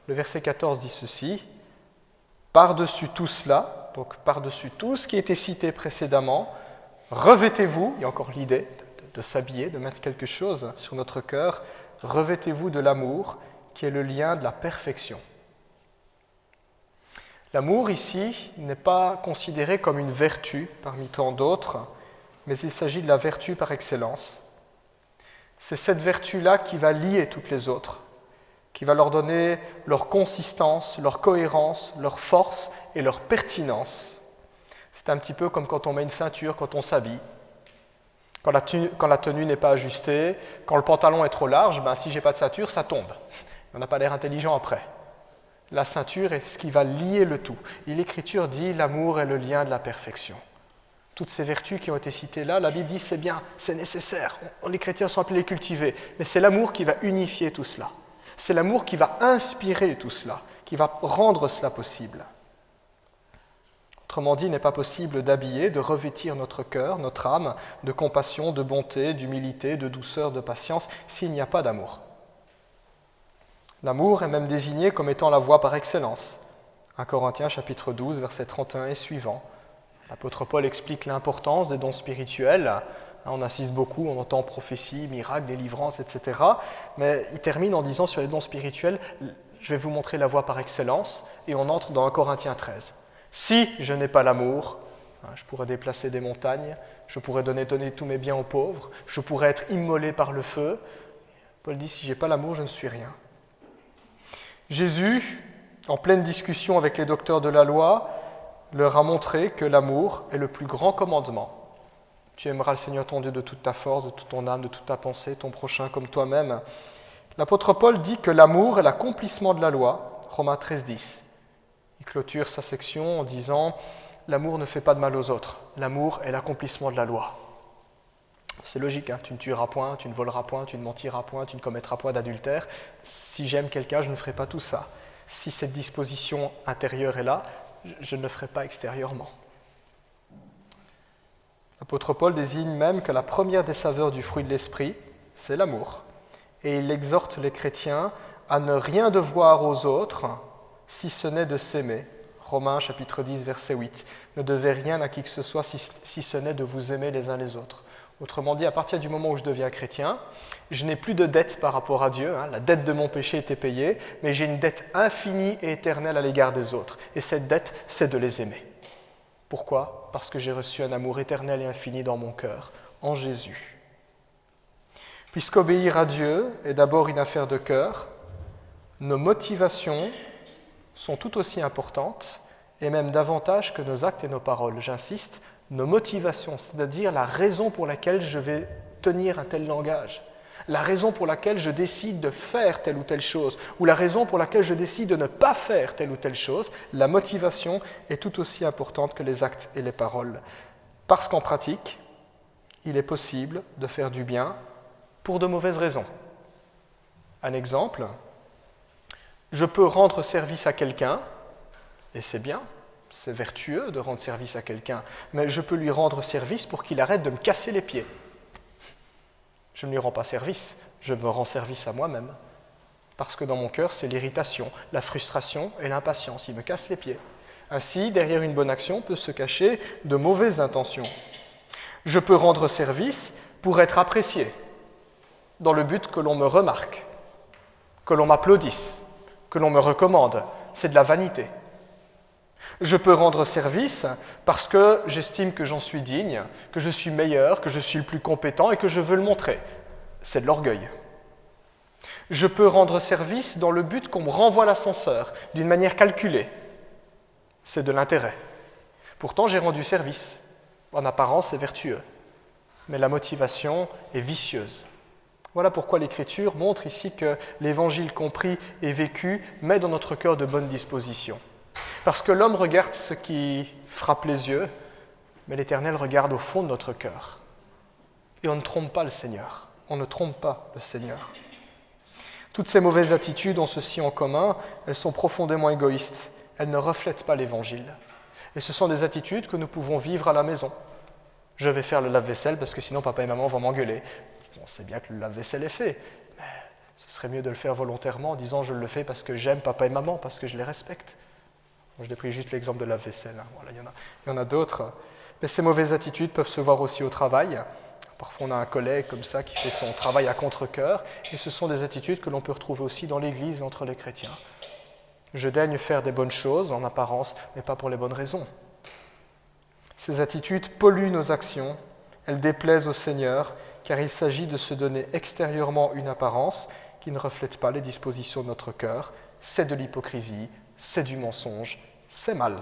Le verset 14 dit ceci, « Par-dessus tout cela », donc par-dessus tout ce qui était cité précédemment, « Revêtez-vous », il y a encore l'idée de s'habiller, de mettre quelque chose sur notre cœur, « Revêtez-vous de l'amour », qui est le lien de la perfection. L'amour ici n'est pas considéré comme une vertu parmi tant d'autres, mais il s'agit de la vertu par excellence. C'est cette vertu-là qui va lier toutes les autres, qui va leur donner leur consistance, leur cohérence, leur force et leur pertinence. C'est un petit peu comme quand on met une ceinture, quand on s'habille. Quand la tenue n'est pas ajustée, quand le pantalon est trop large, si je n'ai pas de ceinture, ça tombe. On n'a pas l'air intelligent après. La ceinture est ce qui va lier le tout. Et l'Écriture dit l'amour est le lien de la perfection. Toutes ces vertus qui ont été citées là, la Bible dit c'est bien, c'est nécessaire. Les chrétiens sont appelés à les cultiver. Mais c'est l'amour qui va unifier tout cela. C'est l'amour qui va inspirer tout cela, qui va rendre cela possible. Autrement dit, il n'est pas possible d'habiller, de revêtir notre cœur, notre âme, de compassion, de bonté, d'humilité, de douceur, de patience, s'il n'y a pas d'amour. L'amour est même désigné comme étant la voie par excellence. 1 Corinthiens chapitre 12, versets 31 et suivants. L'apôtre Paul explique l'importance des dons spirituels. On insiste beaucoup, on entend prophétie, miracles, délivrance, etc. Mais il termine en disant sur les dons spirituels, je vais vous montrer la voie par excellence, et on entre dans 1 Corinthiens 13. Si je n'ai pas l'amour, je pourrais déplacer des montagnes, je pourrais donner tous mes biens aux pauvres, je pourrais être immolé par le feu. Paul dit, si je n'ai pas l'amour, je ne suis rien. Jésus, en pleine discussion avec les docteurs de la loi, leur a montré que l'amour est le plus grand commandement. Tu aimeras le Seigneur ton Dieu de toute ta force, de toute ton âme, de toute ta pensée, ton prochain comme toi-même. L'apôtre Paul dit que l'amour est l'accomplissement de la loi, Romains 13,10. Il clôture sa section en disant « L'amour ne fait pas de mal aux autres, l'amour est l'accomplissement de la loi ». C'est logique, hein, tu ne tueras point, tu ne voleras point, tu ne mentiras point, tu ne commettras point d'adultère. Si j'aime quelqu'un, je ne ferai pas tout ça. Si cette disposition intérieure est là, je ne le ferai pas extérieurement. L'apôtre Paul désigne même que la première des saveurs du fruit de l'esprit, c'est l'amour. Et il exhorte les chrétiens à ne rien devoir aux autres, si ce n'est de s'aimer. Romains chapitre 10, verset 8. Ne devez rien à qui que ce soit si ce n'est de vous aimer les uns les autres. Autrement dit, à partir du moment où je deviens chrétien, je n'ai plus de dette par rapport à Dieu. La dette de mon péché était payée, mais j'ai une dette infinie et éternelle à l'égard des autres. Et cette dette, c'est de les aimer. Pourquoi ? Parce que j'ai reçu un amour éternel et infini dans mon cœur, en Jésus. Puisqu'obéir à Dieu est d'abord une affaire de cœur, nos motivations sont tout aussi importantes, et même davantage que nos actes et nos paroles. J'insiste, nos motivations, c'est-à-dire la raison pour laquelle je vais tenir un tel langage, la raison pour laquelle je décide de faire telle ou telle chose, ou la raison pour laquelle je décide de ne pas faire telle ou telle chose, la motivation est tout aussi importante que les actes et les paroles. Parce qu'en pratique, il est possible de faire du bien pour de mauvaises raisons. Un exemple, je peux rendre service à quelqu'un, et c'est bien, c'est vertueux de rendre service à quelqu'un, mais je peux lui rendre service pour qu'il arrête de me casser les pieds. Je ne lui rends pas service, je me rends service à moi-même. Parce que dans mon cœur, c'est l'irritation, la frustration et l'impatience. Il me casse les pieds. Ainsi, derrière une bonne action peut se cacher de mauvaises intentions. Je peux rendre service pour être apprécié, dans le but que l'on me remarque, que l'on m'applaudisse, que l'on me recommande. C'est de la vanité. Je peux rendre service parce que j'estime que j'en suis digne, que je suis meilleur, que je suis le plus compétent et que je veux le montrer. C'est de l'orgueil. Je peux rendre service dans le but qu'on me renvoie l'ascenseur, d'une manière calculée. C'est de l'intérêt. Pourtant, j'ai rendu service. En apparence, c'est vertueux. Mais la motivation est vicieuse. Voilà pourquoi l'Écriture montre ici que l'Évangile compris et vécu met dans notre cœur de bonnes dispositions. Parce que l'homme regarde ce qui frappe les yeux, mais l'Éternel regarde au fond de notre cœur. Et on ne trompe pas le Seigneur. On ne trompe pas le Seigneur. Toutes ces mauvaises attitudes ont ceci en commun, elles sont profondément égoïstes. Elles ne reflètent pas l'Évangile. Et ce sont des attitudes que nous pouvons vivre à la maison. Je vais faire le lave-vaisselle parce que sinon papa et maman vont m'engueuler. On sait bien que le lave-vaisselle est fait, mais ce serait mieux de le faire volontairement en disant je le fais parce que j'aime papa et maman, parce que je les respecte. Je n'ai pris juste l'exemple de la vaisselle. Voilà, il y en a d'autres. Mais ces mauvaises attitudes peuvent se voir aussi au travail. Parfois, on a un collègue comme ça qui fait son travail à contre-cœur. Et ce sont des attitudes que l'on peut retrouver aussi dans l'Église et entre les chrétiens. Je daigne faire des bonnes choses en apparence, mais pas pour les bonnes raisons. Ces attitudes polluent nos actions. Elles déplaisent au Seigneur, car il s'agit de se donner extérieurement une apparence qui ne reflète pas les dispositions de notre cœur. C'est de l'hypocrisie. C'est du mensonge, c'est mal.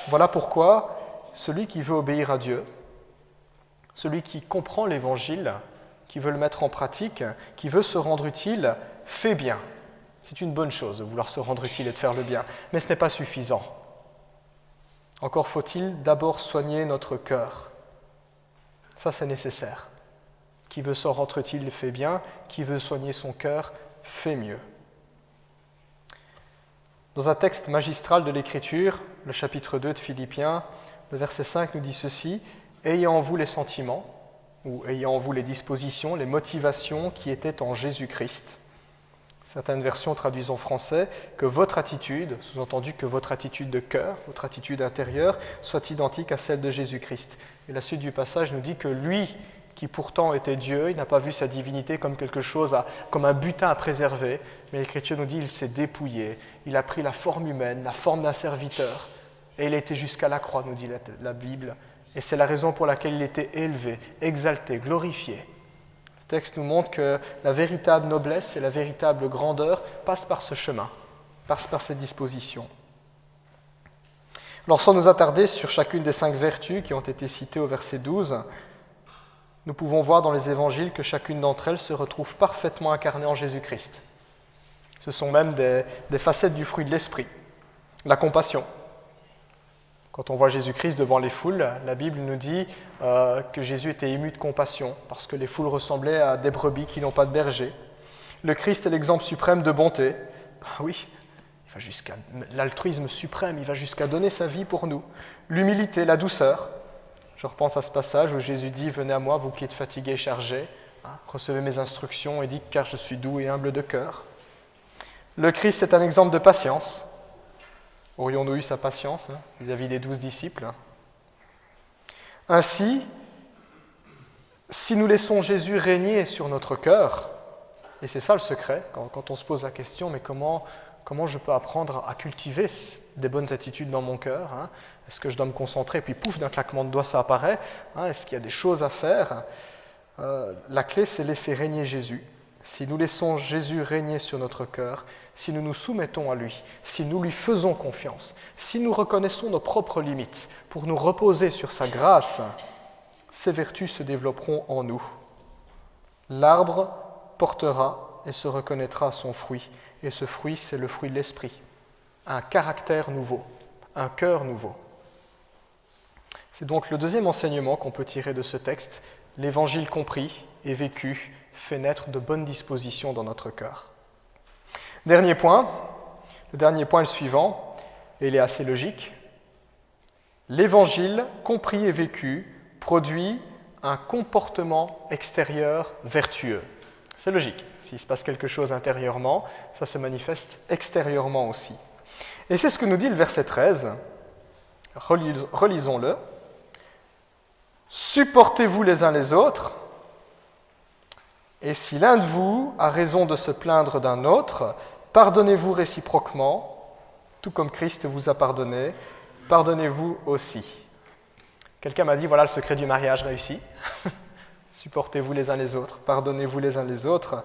Voilà pourquoi celui qui veut obéir à Dieu, celui qui comprend l'Évangile, qui veut le mettre en pratique, qui veut se rendre utile, fait bien. C'est une bonne chose de vouloir se rendre utile et de faire le bien, mais ce n'est pas suffisant. Encore faut-il d'abord soigner notre cœur. Ça, c'est nécessaire. Qui veut se rendre utile fait bien, qui veut soigner son cœur fait mieux. Dans un texte magistral de l'Écriture, le chapitre 2 de Philippiens, le verset 5 nous dit ceci, « Ayez en vous les sentiments, ou ayez en vous les dispositions, les motivations qui étaient en Jésus-Christ. » Certaines versions traduisent en français que votre attitude, sous-entendu que votre attitude de cœur, votre attitude intérieure, soit identique à celle de Jésus-Christ. Et la suite du passage nous dit que lui, qui pourtant était Dieu, il n'a pas vu sa divinité comme quelque chose, comme un butin à préserver, mais l'Écriture nous dit qu'il s'est dépouillé, il a pris la forme humaine, la forme d'un serviteur, et il a été jusqu'à la croix, nous dit la Bible, et c'est la raison pour laquelle il était élevé, exalté, glorifié. Le texte nous montre que la véritable noblesse et la véritable grandeur passent par ce chemin, passent par cette disposition. Alors sans nous attarder sur chacune des 5 vertus qui ont été citées au verset 12, nous pouvons voir dans les évangiles que chacune d'entre elles se retrouve parfaitement incarnée en Jésus-Christ. Ce sont même des facettes du fruit de l'esprit. La compassion. Quand on voit Jésus-Christ devant les foules, la Bible nous dit que Jésus était ému de compassion parce que les foules ressemblaient à des brebis qui n'ont pas de berger. Le Christ est l'exemple suprême de bonté. Oui, il va jusqu'à l'altruisme suprême, il va jusqu'à donner sa vie pour nous. L'humilité, la douceur. Je repense à ce passage où Jésus dit « Venez à moi, vous qui êtes fatigués et chargés, recevez mes instructions et dites car je suis doux et humble de cœur. » Le Christ est un exemple de patience. Aurions-nous eu sa patience vis-à-vis des 12 disciples? Ainsi, si nous laissons Jésus régner sur notre cœur, et c'est ça le secret, quand on se pose la question, mais comment je peux apprendre à cultiver des bonnes attitudes dans mon cœur? Est-ce que je dois me concentrer, puis pouf, d'un claquement de doigts, ça apparaît? Est-ce qu'il y a des choses à faire? La clé, c'est laisser régner Jésus. Si nous laissons Jésus régner sur notre cœur, si nous nous soumettons à lui, si nous lui faisons confiance, si nous reconnaissons nos propres limites pour nous reposer sur sa grâce, ces vertus se développeront en nous. L'arbre portera et se reconnaîtra à son fruit, et ce fruit, c'est le fruit de l'esprit, un caractère nouveau, un cœur nouveau. C'est donc le deuxième enseignement qu'on peut tirer de ce texte. L'évangile compris et vécu fait naître de bonnes dispositions dans notre cœur. Le dernier point est le suivant, et il est assez logique. L'évangile compris et vécu produit un comportement extérieur vertueux. C'est logique. S'il se passe quelque chose intérieurement, ça se manifeste extérieurement aussi. Et c'est ce que nous dit le verset 13. Relisons-le. Supportez-vous les uns les autres, et si l'un de vous a raison de se plaindre d'un autre, pardonnez-vous réciproquement, tout comme Christ vous a pardonné, pardonnez-vous aussi. Quelqu'un m'a dit, voilà le secret du mariage réussi. Supportez-vous les uns les autres, pardonnez-vous les uns les autres.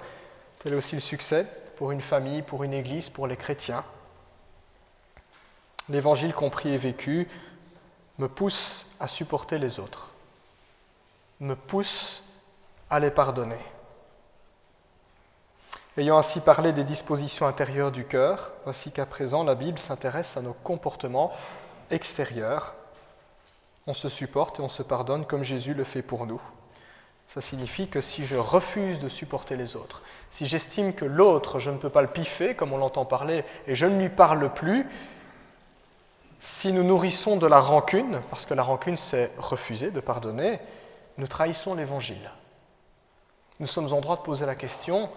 Tel est aussi le succès pour une famille, pour une église, pour les chrétiens. L'évangile compris et vécu me pousse à supporter les autres, me pousse à les pardonner. Ayant ainsi parlé des dispositions intérieures du cœur, voici qu'à présent la Bible s'intéresse à nos comportements extérieurs. On se supporte et on se pardonne comme Jésus le fait pour nous. Ça signifie que si je refuse de supporter les autres, si j'estime que l'autre, je ne peux pas le piffer, comme on l'entend parler, et je ne lui parle plus, si nous nourrissons de la rancune, parce que la rancune c'est refuser de pardonner, nous trahissons l'Évangile. Nous sommes en droit de poser la question,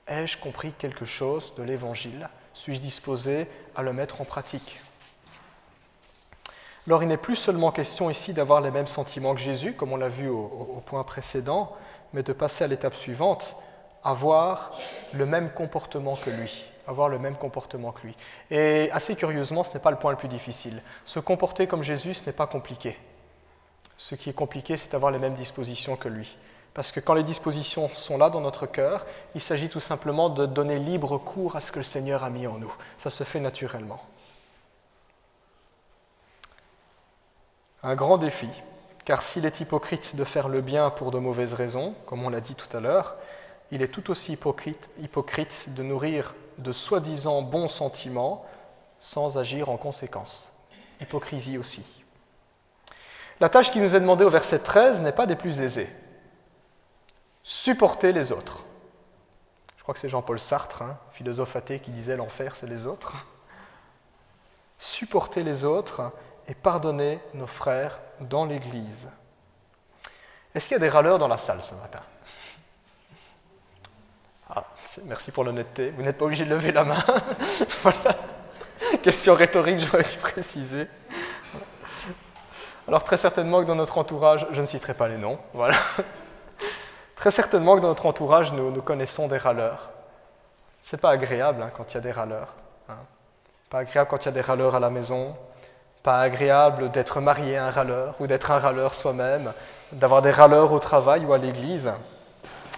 ai-je compris quelque chose de l'Évangile? Suis-je disposé à le mettre en pratique? Alors il n'est plus seulement question ici d'avoir les mêmes sentiments que Jésus, comme on l'a vu au point précédent, mais de passer à l'étape suivante, avoir le même comportement que lui. Avoir le même comportement que lui. Et assez curieusement, ce n'est pas le point le plus difficile. Se comporter comme Jésus, ce n'est pas compliqué. Ce qui est compliqué, c'est d'avoir les mêmes dispositions que lui. Parce que quand les dispositions sont là dans notre cœur, il s'agit tout simplement de donner libre cours à ce que le Seigneur a mis en nous. Ça se fait naturellement. Un grand défi, car s'il est hypocrite de faire le bien pour de mauvaises raisons, comme on l'a dit tout à l'heure, il est tout aussi hypocrite de nourrir de soi-disant bons sentiments sans agir en conséquence. Hypocrisie aussi. La tâche qui nous est demandée au verset 13 n'est pas des plus aisées. Supporter les autres. Je crois que c'est Jean-Paul Sartre, philosophe athée, qui disait « l'enfer, c'est les autres ». Supporter les autres et pardonner nos frères dans l'Église. Est-ce qu'il y a des râleurs dans la salle ce matin? Merci pour l'honnêteté, vous n'êtes pas obligé de lever la main. Voilà. Question rhétorique, j'aurais dû préciser. Alors très certainement que dans notre entourage, je ne citerai pas les noms, voilà. Très certainement que dans notre entourage, nous connaissons des râleurs. C'est pas agréable quand il y a des râleurs. Pas agréable quand il y a des râleurs à la maison. Pas agréable d'être marié à un râleur ou d'être un râleur soi-même, d'avoir des râleurs au travail ou à l'église.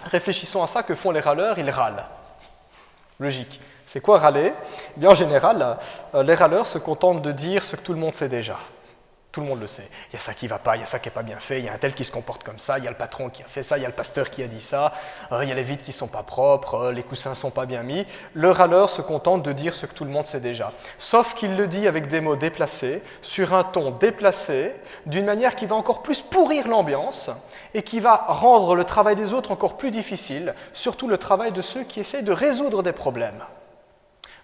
Réfléchissons à ça, que font les râleurs? Ils râlent. Logique. C'est quoi râler? Eh bien, en général, les râleurs se contentent de dire ce que tout le monde sait déjà. Tout le monde le sait. Il y a ça qui ne va pas, il y a ça qui n'est pas bien fait, il y a un tel qui se comporte comme ça, il y a le patron qui a fait ça, il y a le pasteur qui a dit ça, il y a les vitres qui ne sont pas propres, les coussins ne sont pas bien mis. Le râleur se contente de dire ce que tout le monde sait déjà. Sauf qu'il le dit avec des mots déplacés, sur un ton déplacé, d'une manière qui va encore plus pourrir l'ambiance et qui va rendre le travail des autres encore plus difficile, surtout le travail de ceux qui essaient de résoudre des problèmes.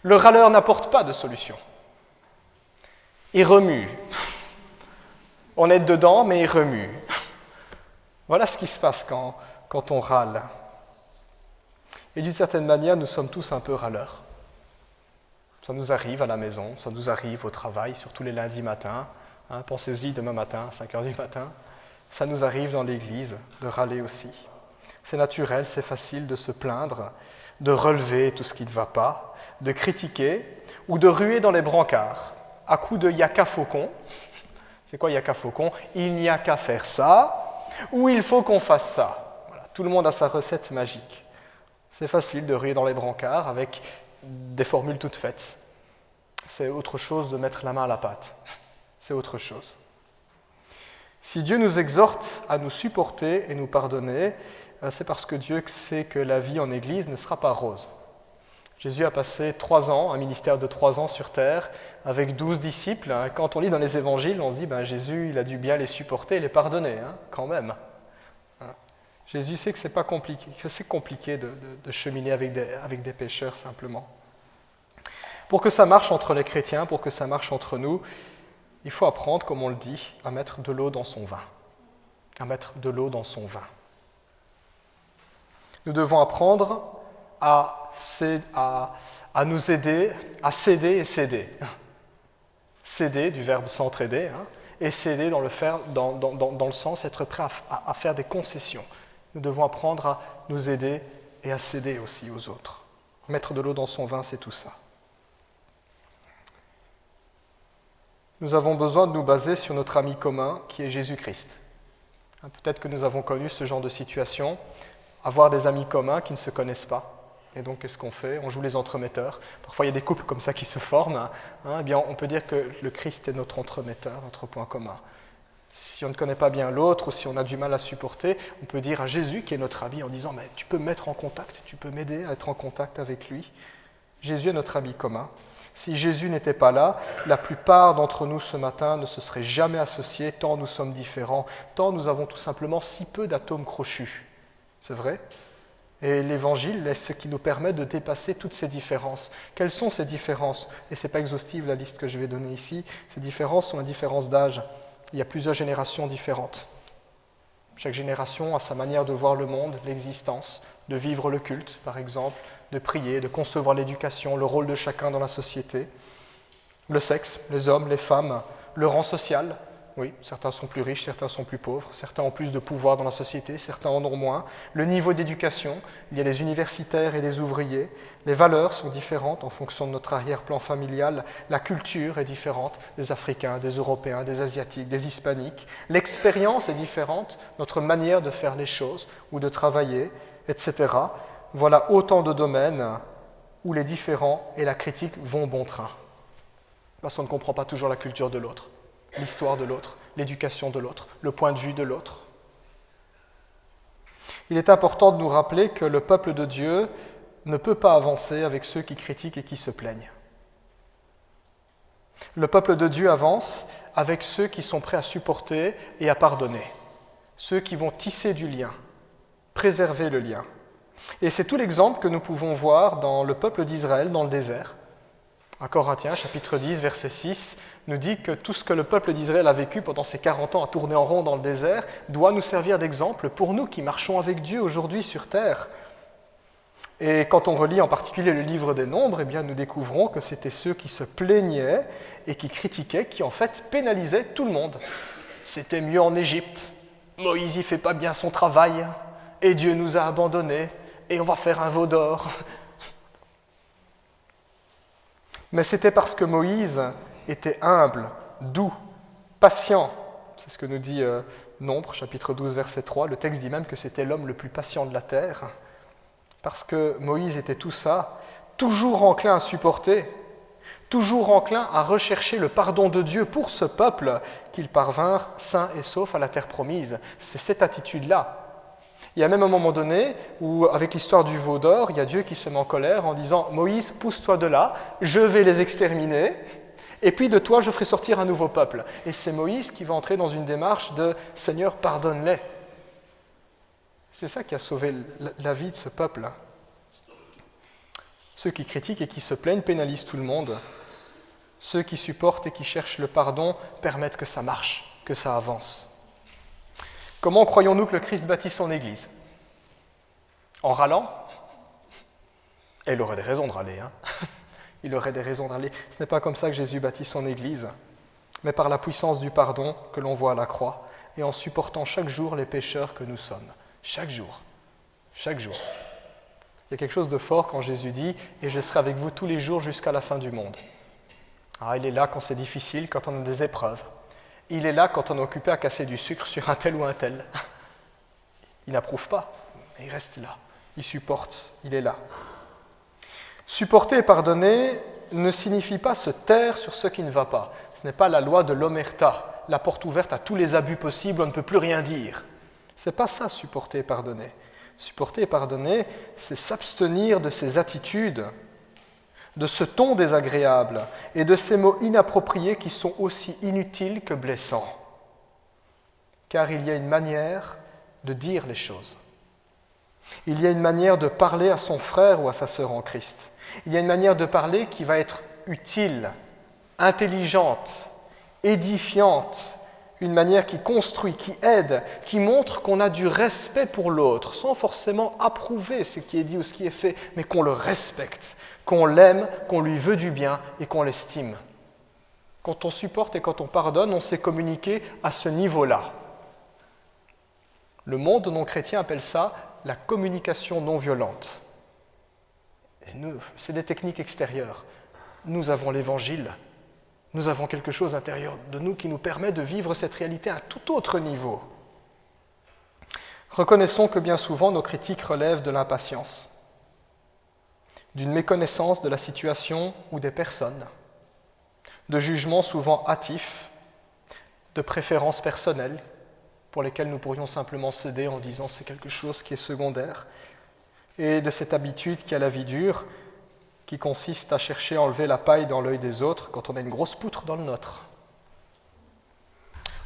Le râleur n'apporte pas de solution. Il remue. On est dedans, mais il remue. Voilà ce qui se passe quand on râle. Et d'une certaine manière, nous sommes tous un peu râleurs. Ça nous arrive à la maison, ça nous arrive au travail, surtout les lundis matins. Pensez-y demain matin, à 5 h du matin. Ça nous arrive dans l'église de râler aussi. C'est naturel, c'est facile de se plaindre, de relever tout ce qui ne va pas, de critiquer ou de ruer dans les brancards à coups de yaka faucon. C'est quoi yaka faucon? Il n'y a qu'à faire ça, ou il faut qu'on fasse ça. Voilà, tout le monde a sa recette magique. C'est facile de ruer dans les brancards avec des formules toutes faites. C'est autre chose de mettre la main à la pâte. C'est autre chose. Si Dieu nous exhorte à nous supporter et nous pardonner, c'est parce que Dieu sait que la vie en Église ne sera pas rose. Jésus a passé 3 ans, un ministère de 3 ans sur terre, avec 12 disciples. Quand on lit dans les évangiles, on se dit Jésus, il a dû bien les supporter et les pardonner, quand même. Jésus sait que c'est pas compliqué, que c'est compliqué de cheminer avec des pécheurs simplement. Pour que ça marche entre les chrétiens, pour que ça marche entre nous, il faut apprendre, comme on le dit, à mettre de l'eau dans son vin. À mettre de l'eau dans son vin. Nous devons apprendre à nous aider, à céder et céder. Céder, du verbe s'entraider, et céder dans le sens être prêt à faire des concessions. Nous devons apprendre à nous aider et à céder aussi aux autres. Mettre de l'eau dans son vin, c'est tout ça. Nous avons besoin de nous baser sur notre ami commun qui est Jésus-Christ. Peut-être que nous avons connu ce genre de situation, avoir des amis communs qui ne se connaissent pas. Et donc, qu'est-ce qu'on fait? On joue les entremetteurs. Parfois, il y a des couples comme ça qui se forment. Eh bien, on peut dire que le Christ est notre entremetteur, notre point commun. Si on ne connaît pas bien l'autre ou si on a du mal à supporter, on peut dire à Jésus, qui est notre ami, en disant « Mais tu peux me mettre en contact, tu peux m'aider à être en contact avec lui. » Jésus est notre ami commun. Si Jésus n'était pas là, la plupart d'entre nous ce matin ne se seraient jamais associés, tant nous sommes différents, tant nous avons tout simplement si peu d'atomes crochus. C'est vrai ? Et l'Évangile est ce qui nous permet de dépasser toutes ces différences. Quelles sont ces différences? Et ce n'est pas exhaustive la liste que je vais donner ici. Ces différences sont la différence d'âge. Il y a plusieurs générations différentes. Chaque génération a sa manière de voir le monde, l'existence, de vivre le culte, par exemple, de prier, de concevoir l'éducation, le rôle de chacun dans la société, le sexe, les hommes, les femmes, le rang social. Oui, certains sont plus riches, certains sont plus pauvres, certains ont plus de pouvoir dans la société, certains en ont moins. Le niveau d'éducation, il y a les universitaires et les ouvriers. Les valeurs sont différentes en fonction de notre arrière-plan familial. La culture est différente des Africains, des Européens, des Asiatiques, des Hispaniques. L'expérience est différente, notre manière de faire les choses ou de travailler, etc. Voilà autant de domaines où les différents et la critique vont bon train. Parce qu'on ne comprend pas toujours la culture de l'autre, l'histoire de l'autre, l'éducation de l'autre, le point de vue de l'autre. Il est important de nous rappeler que le peuple de Dieu ne peut pas avancer avec ceux qui critiquent et qui se plaignent. Le peuple de Dieu avance avec ceux qui sont prêts à supporter et à pardonner, ceux qui vont tisser du lien, préserver le lien. Et c'est tout l'exemple que nous pouvons voir dans le peuple d'Israël dans le désert. 1 Corinthiens, chapitre 10, verset 6, nous dit que tout ce que le peuple d'Israël a vécu pendant ces 40 ans à tourner en rond dans le désert doit nous servir d'exemple pour nous qui marchons avec Dieu aujourd'hui sur terre. Et quand on relit en particulier le livre des Nombres, eh bien, nous découvrons que c'était ceux qui se plaignaient et qui critiquaient, qui en fait pénalisaient tout le monde. C'était mieux en Égypte, Moïse il fait pas bien son travail, et Dieu nous a abandonnés, et on va faire un veau d'or. Mais c'était parce que Moïse était humble, doux, patient. C'est ce que nous dit Nombres, chapitre 12, verset 3. Le texte dit même que c'était l'homme le plus patient de la terre. Parce que Moïse était tout ça, toujours enclin à supporter, toujours enclin à rechercher le pardon de Dieu pour ce peuple qu'ils parvinrent sains et saufs à la terre promise. C'est cette attitude-là. Il y a même un moment donné où, avec l'histoire du veau d'or, il y a Dieu qui se met en colère en disant « Moïse, pousse-toi de là, je vais les exterminer, et puis de toi je ferai sortir un nouveau peuple. » Et c'est Moïse qui va entrer dans une démarche de « Seigneur, pardonne-les ». C'est ça qui a sauvé la vie de ce peuple. Ceux qui critiquent et qui se plaignent pénalisent tout le monde. Ceux qui supportent et qui cherchent le pardon permettent que ça marche, que ça avance. Comment croyons-nous que le Christ bâtit son Église ? En râlant ? Et il aurait des raisons de râler. Il aurait des raisons de râler. Ce n'est pas comme ça que Jésus bâtit son Église, mais par la puissance du pardon que l'on voit à la croix et en supportant chaque jour les pécheurs que nous sommes. Chaque jour. Chaque jour. Il y a quelque chose de fort quand Jésus dit « Et je serai avec vous tous les jours jusqu'à la fin du monde ». Il est là quand c'est difficile, quand on a des épreuves. Il est là quand on est occupé à casser du sucre sur un tel ou un tel. Il n'approuve pas, mais il reste là. Il supporte, il est là. Supporter et pardonner ne signifie pas se taire sur ce qui ne va pas. Ce n'est pas la loi de l'omerta, la porte ouverte à tous les abus possibles, on ne peut plus rien dire. Ce n'est pas ça, supporter et pardonner. Supporter et pardonner, c'est s'abstenir de ces attitudes, de ce ton désagréable et de ces mots inappropriés qui sont aussi inutiles que blessants. Car il y a une manière de dire les choses. Il y a une manière de parler à son frère ou à sa sœur en Christ. Il y a une manière de parler qui va être utile, intelligente, édifiante, une manière qui construit, qui aide, qui montre qu'on a du respect pour l'autre, sans forcément approuver ce qui est dit ou ce qui est fait, mais qu'on le respecte, qu'on l'aime, qu'on lui veut du bien et qu'on l'estime. Quand on supporte et quand on pardonne, on sait communiquer à ce niveau-là. Le monde non chrétien appelle ça la communication non violente. Et nous, c'est des techniques extérieures. Nous avons l'Évangile. Nous avons quelque chose à l'intérieur de nous qui nous permet de vivre cette réalité à un tout autre niveau. Reconnaissons que bien souvent nos critiques relèvent de l'impatience, d'une méconnaissance de la situation ou des personnes, de jugements souvent hâtifs, de préférences personnelles pour lesquelles nous pourrions simplement céder en disant c'est quelque chose qui est secondaire, et de cette habitude qui a la vie dure, qui consiste à chercher à enlever la paille dans l'œil des autres quand on a une grosse poutre dans le nôtre.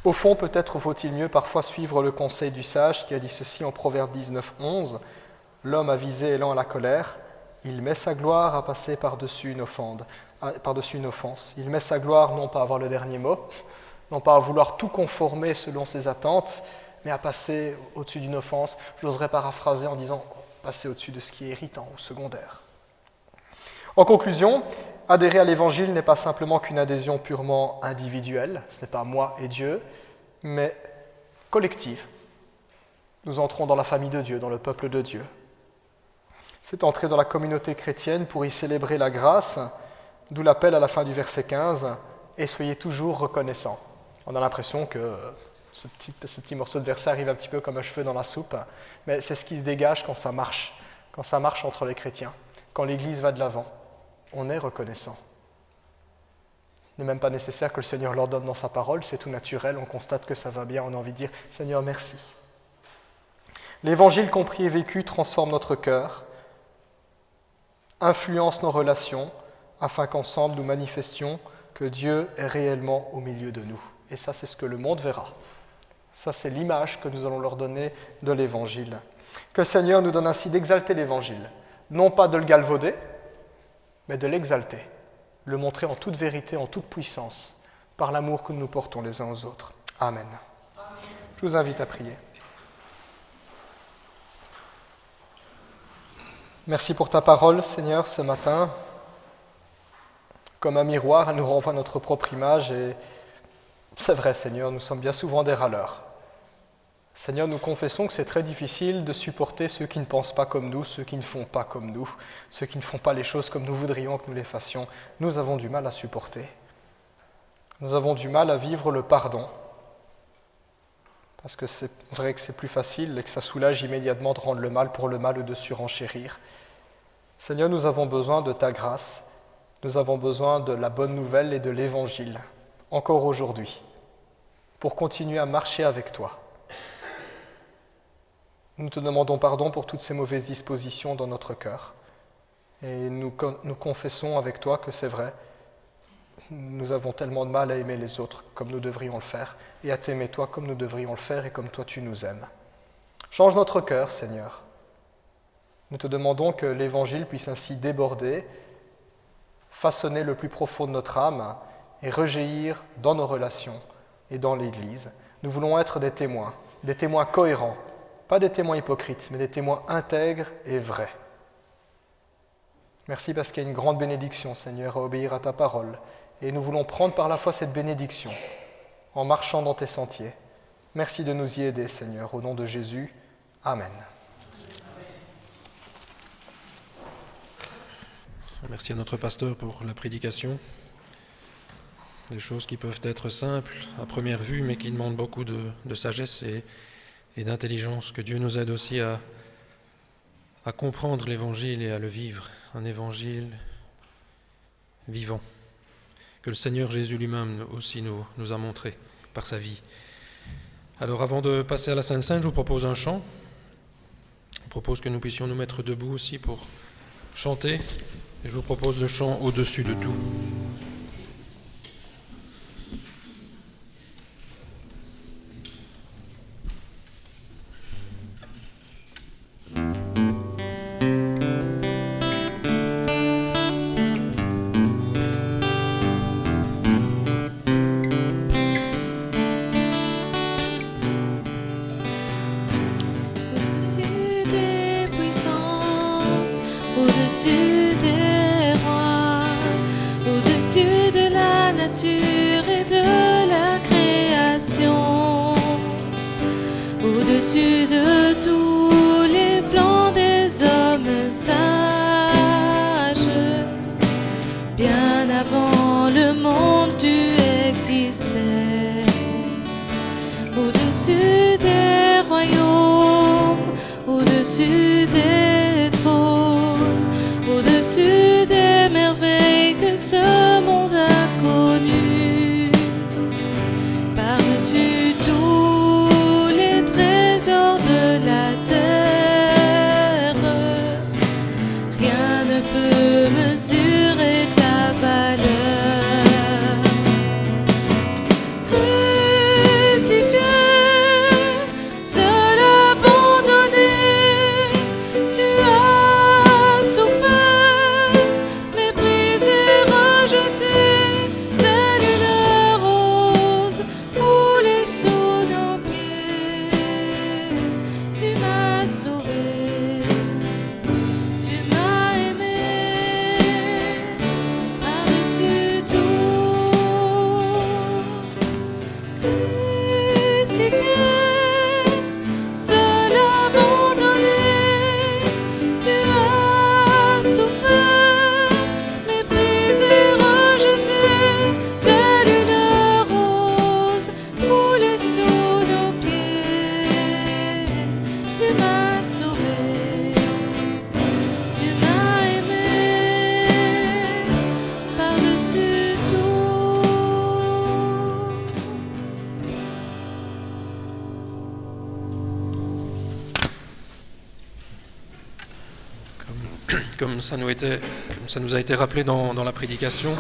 Au fond, peut-être faut-il mieux parfois suivre le conseil du sage qui a dit ceci en Proverbe 19, 11 « L'homme avisé et lent à la colère, il met sa gloire à passer par-dessus une offense. Il met sa gloire non pas à avoir le dernier mot, non pas à vouloir tout conformer selon ses attentes, mais à passer au-dessus d'une offense. J'oserais paraphraser en disant passer au-dessus de ce qui est irritant ou secondaire. » En conclusion, adhérer à l'Évangile n'est pas simplement qu'une adhésion purement individuelle, ce n'est pas moi et Dieu, mais collective. Nous entrons dans la famille de Dieu, dans le peuple de Dieu. C'est entrer dans la communauté chrétienne pour y célébrer la grâce, d'où l'appel à la fin du verset 15, « Et soyez toujours reconnaissants ». On a l'impression que ce petit morceau de verset arrive un petit peu comme un cheveu dans la soupe, mais c'est ce qui se dégage quand ça marche entre les chrétiens, quand l'Église va de l'avant. On est reconnaissant. Il n'est même pas nécessaire que le Seigneur l'ordonne dans sa parole, c'est tout naturel, on constate que ça va bien, on a envie de dire « Seigneur, merci ». L'Évangile compris et vécu transforme notre cœur, influence nos relations, afin qu'ensemble nous manifestions que Dieu est réellement au milieu de nous. Et ça, c'est ce que le monde verra. Ça, c'est l'image que nous allons leur donner de l'Évangile. Que le Seigneur nous donne ainsi d'exalter l'Évangile, non pas de le galvauder, mais de l'exalter, le montrer en toute vérité, en toute puissance, par l'amour que nous portons les uns aux autres. Amen. Je vous invite à prier. Merci pour ta parole, Seigneur, ce matin. Comme un miroir, elle nous renvoie notre propre image et c'est vrai, Seigneur, nous sommes bien souvent des râleurs. Seigneur, nous confessons que c'est très difficile de supporter ceux qui ne pensent pas comme nous, ceux qui ne font pas comme nous, ceux qui ne font pas les choses comme nous voudrions que nous les fassions. Nous avons du mal à supporter. Nous avons du mal à vivre le pardon. Parce que c'est vrai que c'est plus facile et que ça soulage immédiatement de rendre le mal pour le mal ou de surenchérir. Seigneur, nous avons besoin de ta grâce, nous avons besoin de la bonne nouvelle et de l'Évangile, encore aujourd'hui, pour continuer à marcher avec toi. Nous te demandons pardon pour toutes ces mauvaises dispositions dans notre cœur. Et nous confessons avec toi que c'est vrai, nous avons tellement de mal à aimer les autres comme nous devrions le faire, et à t'aimer toi comme nous devrions le faire et comme toi tu nous aimes. Change notre cœur, Seigneur. Nous te demandons que l'Évangile puisse ainsi déborder, façonner le plus profond de notre âme et rejaillir dans nos relations et dans l'Église. Nous voulons être des témoins cohérents, pas des témoins hypocrites, mais des témoins intègres et vrais. Merci parce qu'il y a une grande bénédiction, Seigneur, à obéir à ta parole. Et nous voulons prendre par la foi cette bénédiction en marchant dans tes sentiers. Merci de nous y aider, Seigneur, au nom de Jésus. Amen. Merci à notre pasteur pour la prédication. Des choses qui peuvent être simples à première vue, mais qui demandent beaucoup de sagesse et d'intelligence. Que Dieu nous aide aussi à comprendre l'Évangile et à le vivre, un Évangile vivant, que le Seigneur Jésus lui-même aussi nous a montré par sa vie. Alors avant de passer à la Sainte Seine, je vous propose un chant. Je propose que nous puissions nous mettre debout aussi pour chanter. Et je vous propose le chant Au-dessus de tout. Au-dessus des rois, au-dessus de la nature et de la création, au-dessus de tous les plans des hommes sages, bien avant le monde tu existais, au-dessus des royaumes, au-dessus des trônes, au-dessus des merveilles que ce monde a connues, par-dessus tous les trésors de la terre, rien ne peut mesurer ta valeur. Crucifié, seul abandonné, tu as souffert, méprisé, rejeté, telle une rose foulée sous nos pieds. Tu m'as sauvé, tu m'as aimé, par-dessus tout. Crucifié, seul abandonné, tu as souffert, méprisé, rejeté, telle une rose foulée sous nos pieds. Tu m'as sauvé, tu m'as aimé, par-dessus tout. Comme ça nous a été rappelé dans la prédication,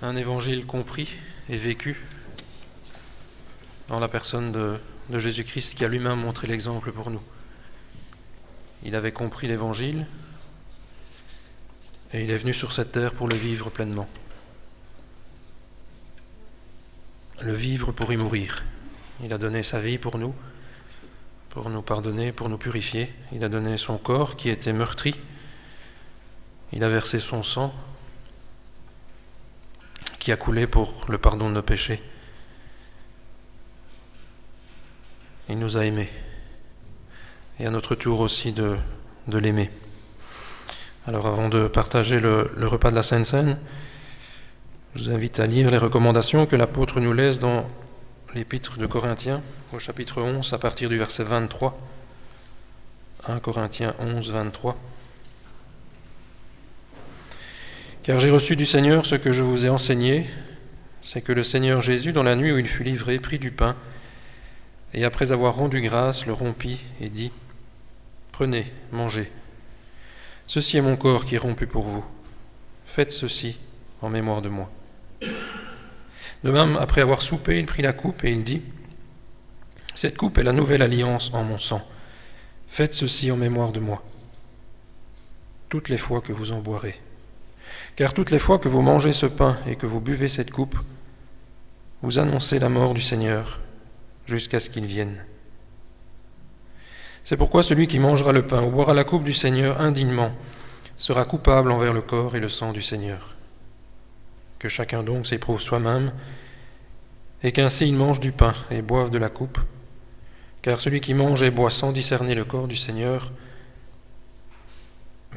un évangile compris et vécu dans la personne de Jésus-Christ qui a lui-même montré l'exemple pour nous. Il avait compris l'évangile et il est venu sur cette terre pour le vivre pleinement. Le vivre pour y mourir. Il a donné sa vie pour nous pardonner, pour nous purifier. Il a donné son corps qui était meurtri. Il a versé son sang qui a coulé pour le pardon de nos péchés. Il nous a aimés. Et à notre tour aussi de l'aimer. Alors avant de partager le repas de la Sainte Seine, je vous invite à lire les recommandations que l'apôtre nous laisse dans l'épître de Corinthiens, au chapitre 11, à partir du verset 23. 1 Corinthiens 11, 23. Car j'ai reçu du Seigneur ce que je vous ai enseigné, c'est que le Seigneur Jésus, dans la nuit où il fut livré, prit du pain, et après avoir rendu grâce, le rompit et dit : « Prenez, mangez. Ceci est mon corps qui est rompu pour vous. Faites ceci en mémoire de moi. » De même, après avoir soupé, il prit la coupe et il dit : « Cette coupe est la nouvelle alliance en mon sang. Faites ceci en mémoire de moi, toutes les fois que vous en boirez. Car toutes les fois que vous mangez ce pain et que vous buvez cette coupe, vous annoncez la mort du Seigneur jusqu'à ce qu'il vienne. C'est pourquoi celui qui mangera le pain ou boira la coupe du Seigneur indignement sera coupable envers le corps et le sang du Seigneur. Que chacun donc s'éprouve soi-même, et qu'ainsi il mange du pain et boive de la coupe, car celui qui mange et boit sans discerner le corps du Seigneur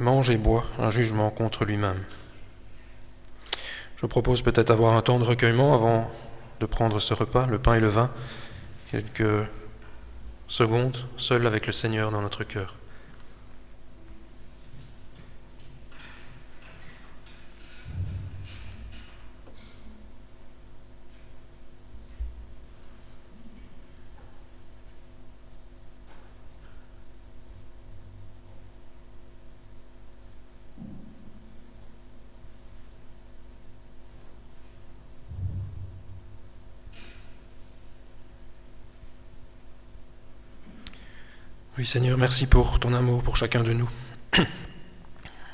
mange et boit un jugement contre lui-même. » Je propose peut-être avoir un temps de recueillement avant de prendre ce repas, le pain et le vin, quelques secondes, seul avec le Seigneur dans notre cœur. Oui, Seigneur, merci pour ton amour pour chacun de nous.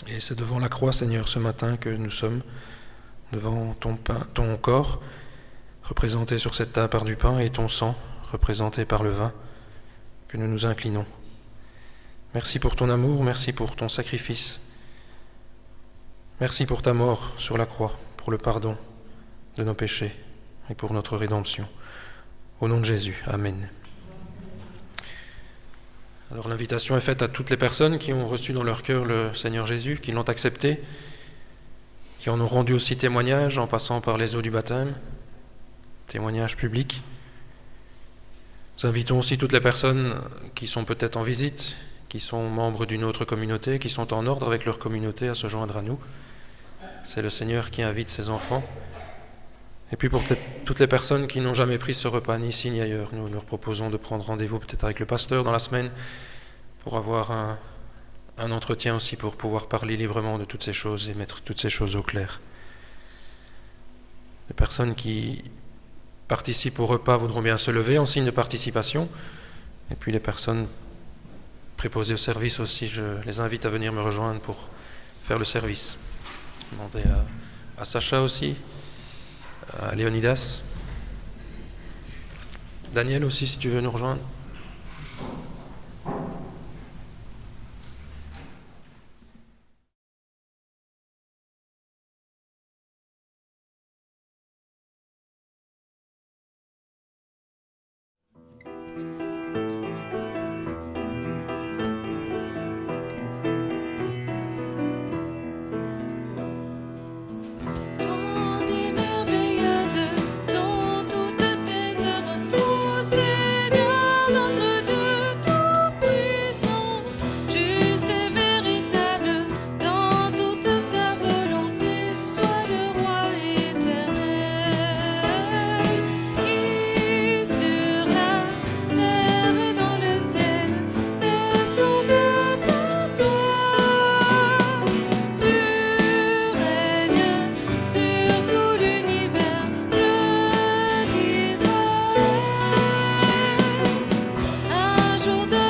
Et c'est devant la croix, Seigneur, ce matin que nous sommes, devant ton corps, représenté sur cette table par du pain, et ton sang, représenté par le vin, que nous nous inclinons. Merci pour ton amour, merci pour ton sacrifice. Merci pour ta mort sur la croix, pour le pardon de nos péchés et pour notre rédemption. Au nom de Jésus, Amen. Alors l'invitation est faite à toutes les personnes qui ont reçu dans leur cœur le Seigneur Jésus, qui l'ont accepté, qui en ont rendu aussi témoignage en passant par les eaux du baptême, témoignage public. Nous invitons aussi toutes les personnes qui sont peut-être en visite, qui sont membres d'une autre communauté, qui sont en ordre avec leur communauté à se joindre à nous. C'est le Seigneur qui invite ses enfants. Et puis pour toutes les personnes qui n'ont jamais pris ce repas, ni ici ni ailleurs, nous leur proposons de prendre rendez-vous peut-être avec le pasteur dans la semaine pour avoir un entretien aussi, pour pouvoir parler librement de toutes ces choses et mettre toutes ces choses au clair. Les personnes qui participent au repas voudront bien se lever en signe de participation. Et puis les personnes préposées au service aussi, je les invite à venir me rejoindre pour faire le service. Demandez à Sacha aussi, à Léonidas, Daniel aussi si tu veux nous rejoindre. Grande et merveilleuse sont toutes tes œuvres, ô Seigneur notre Dieu tout-puissant. Juste et véritable dans toute ta volonté, toi le roi éternel, qui sur la terre et dans le ciel est semblable à toi. Tu règnes sur tout l'univers d'Israël. Un jour de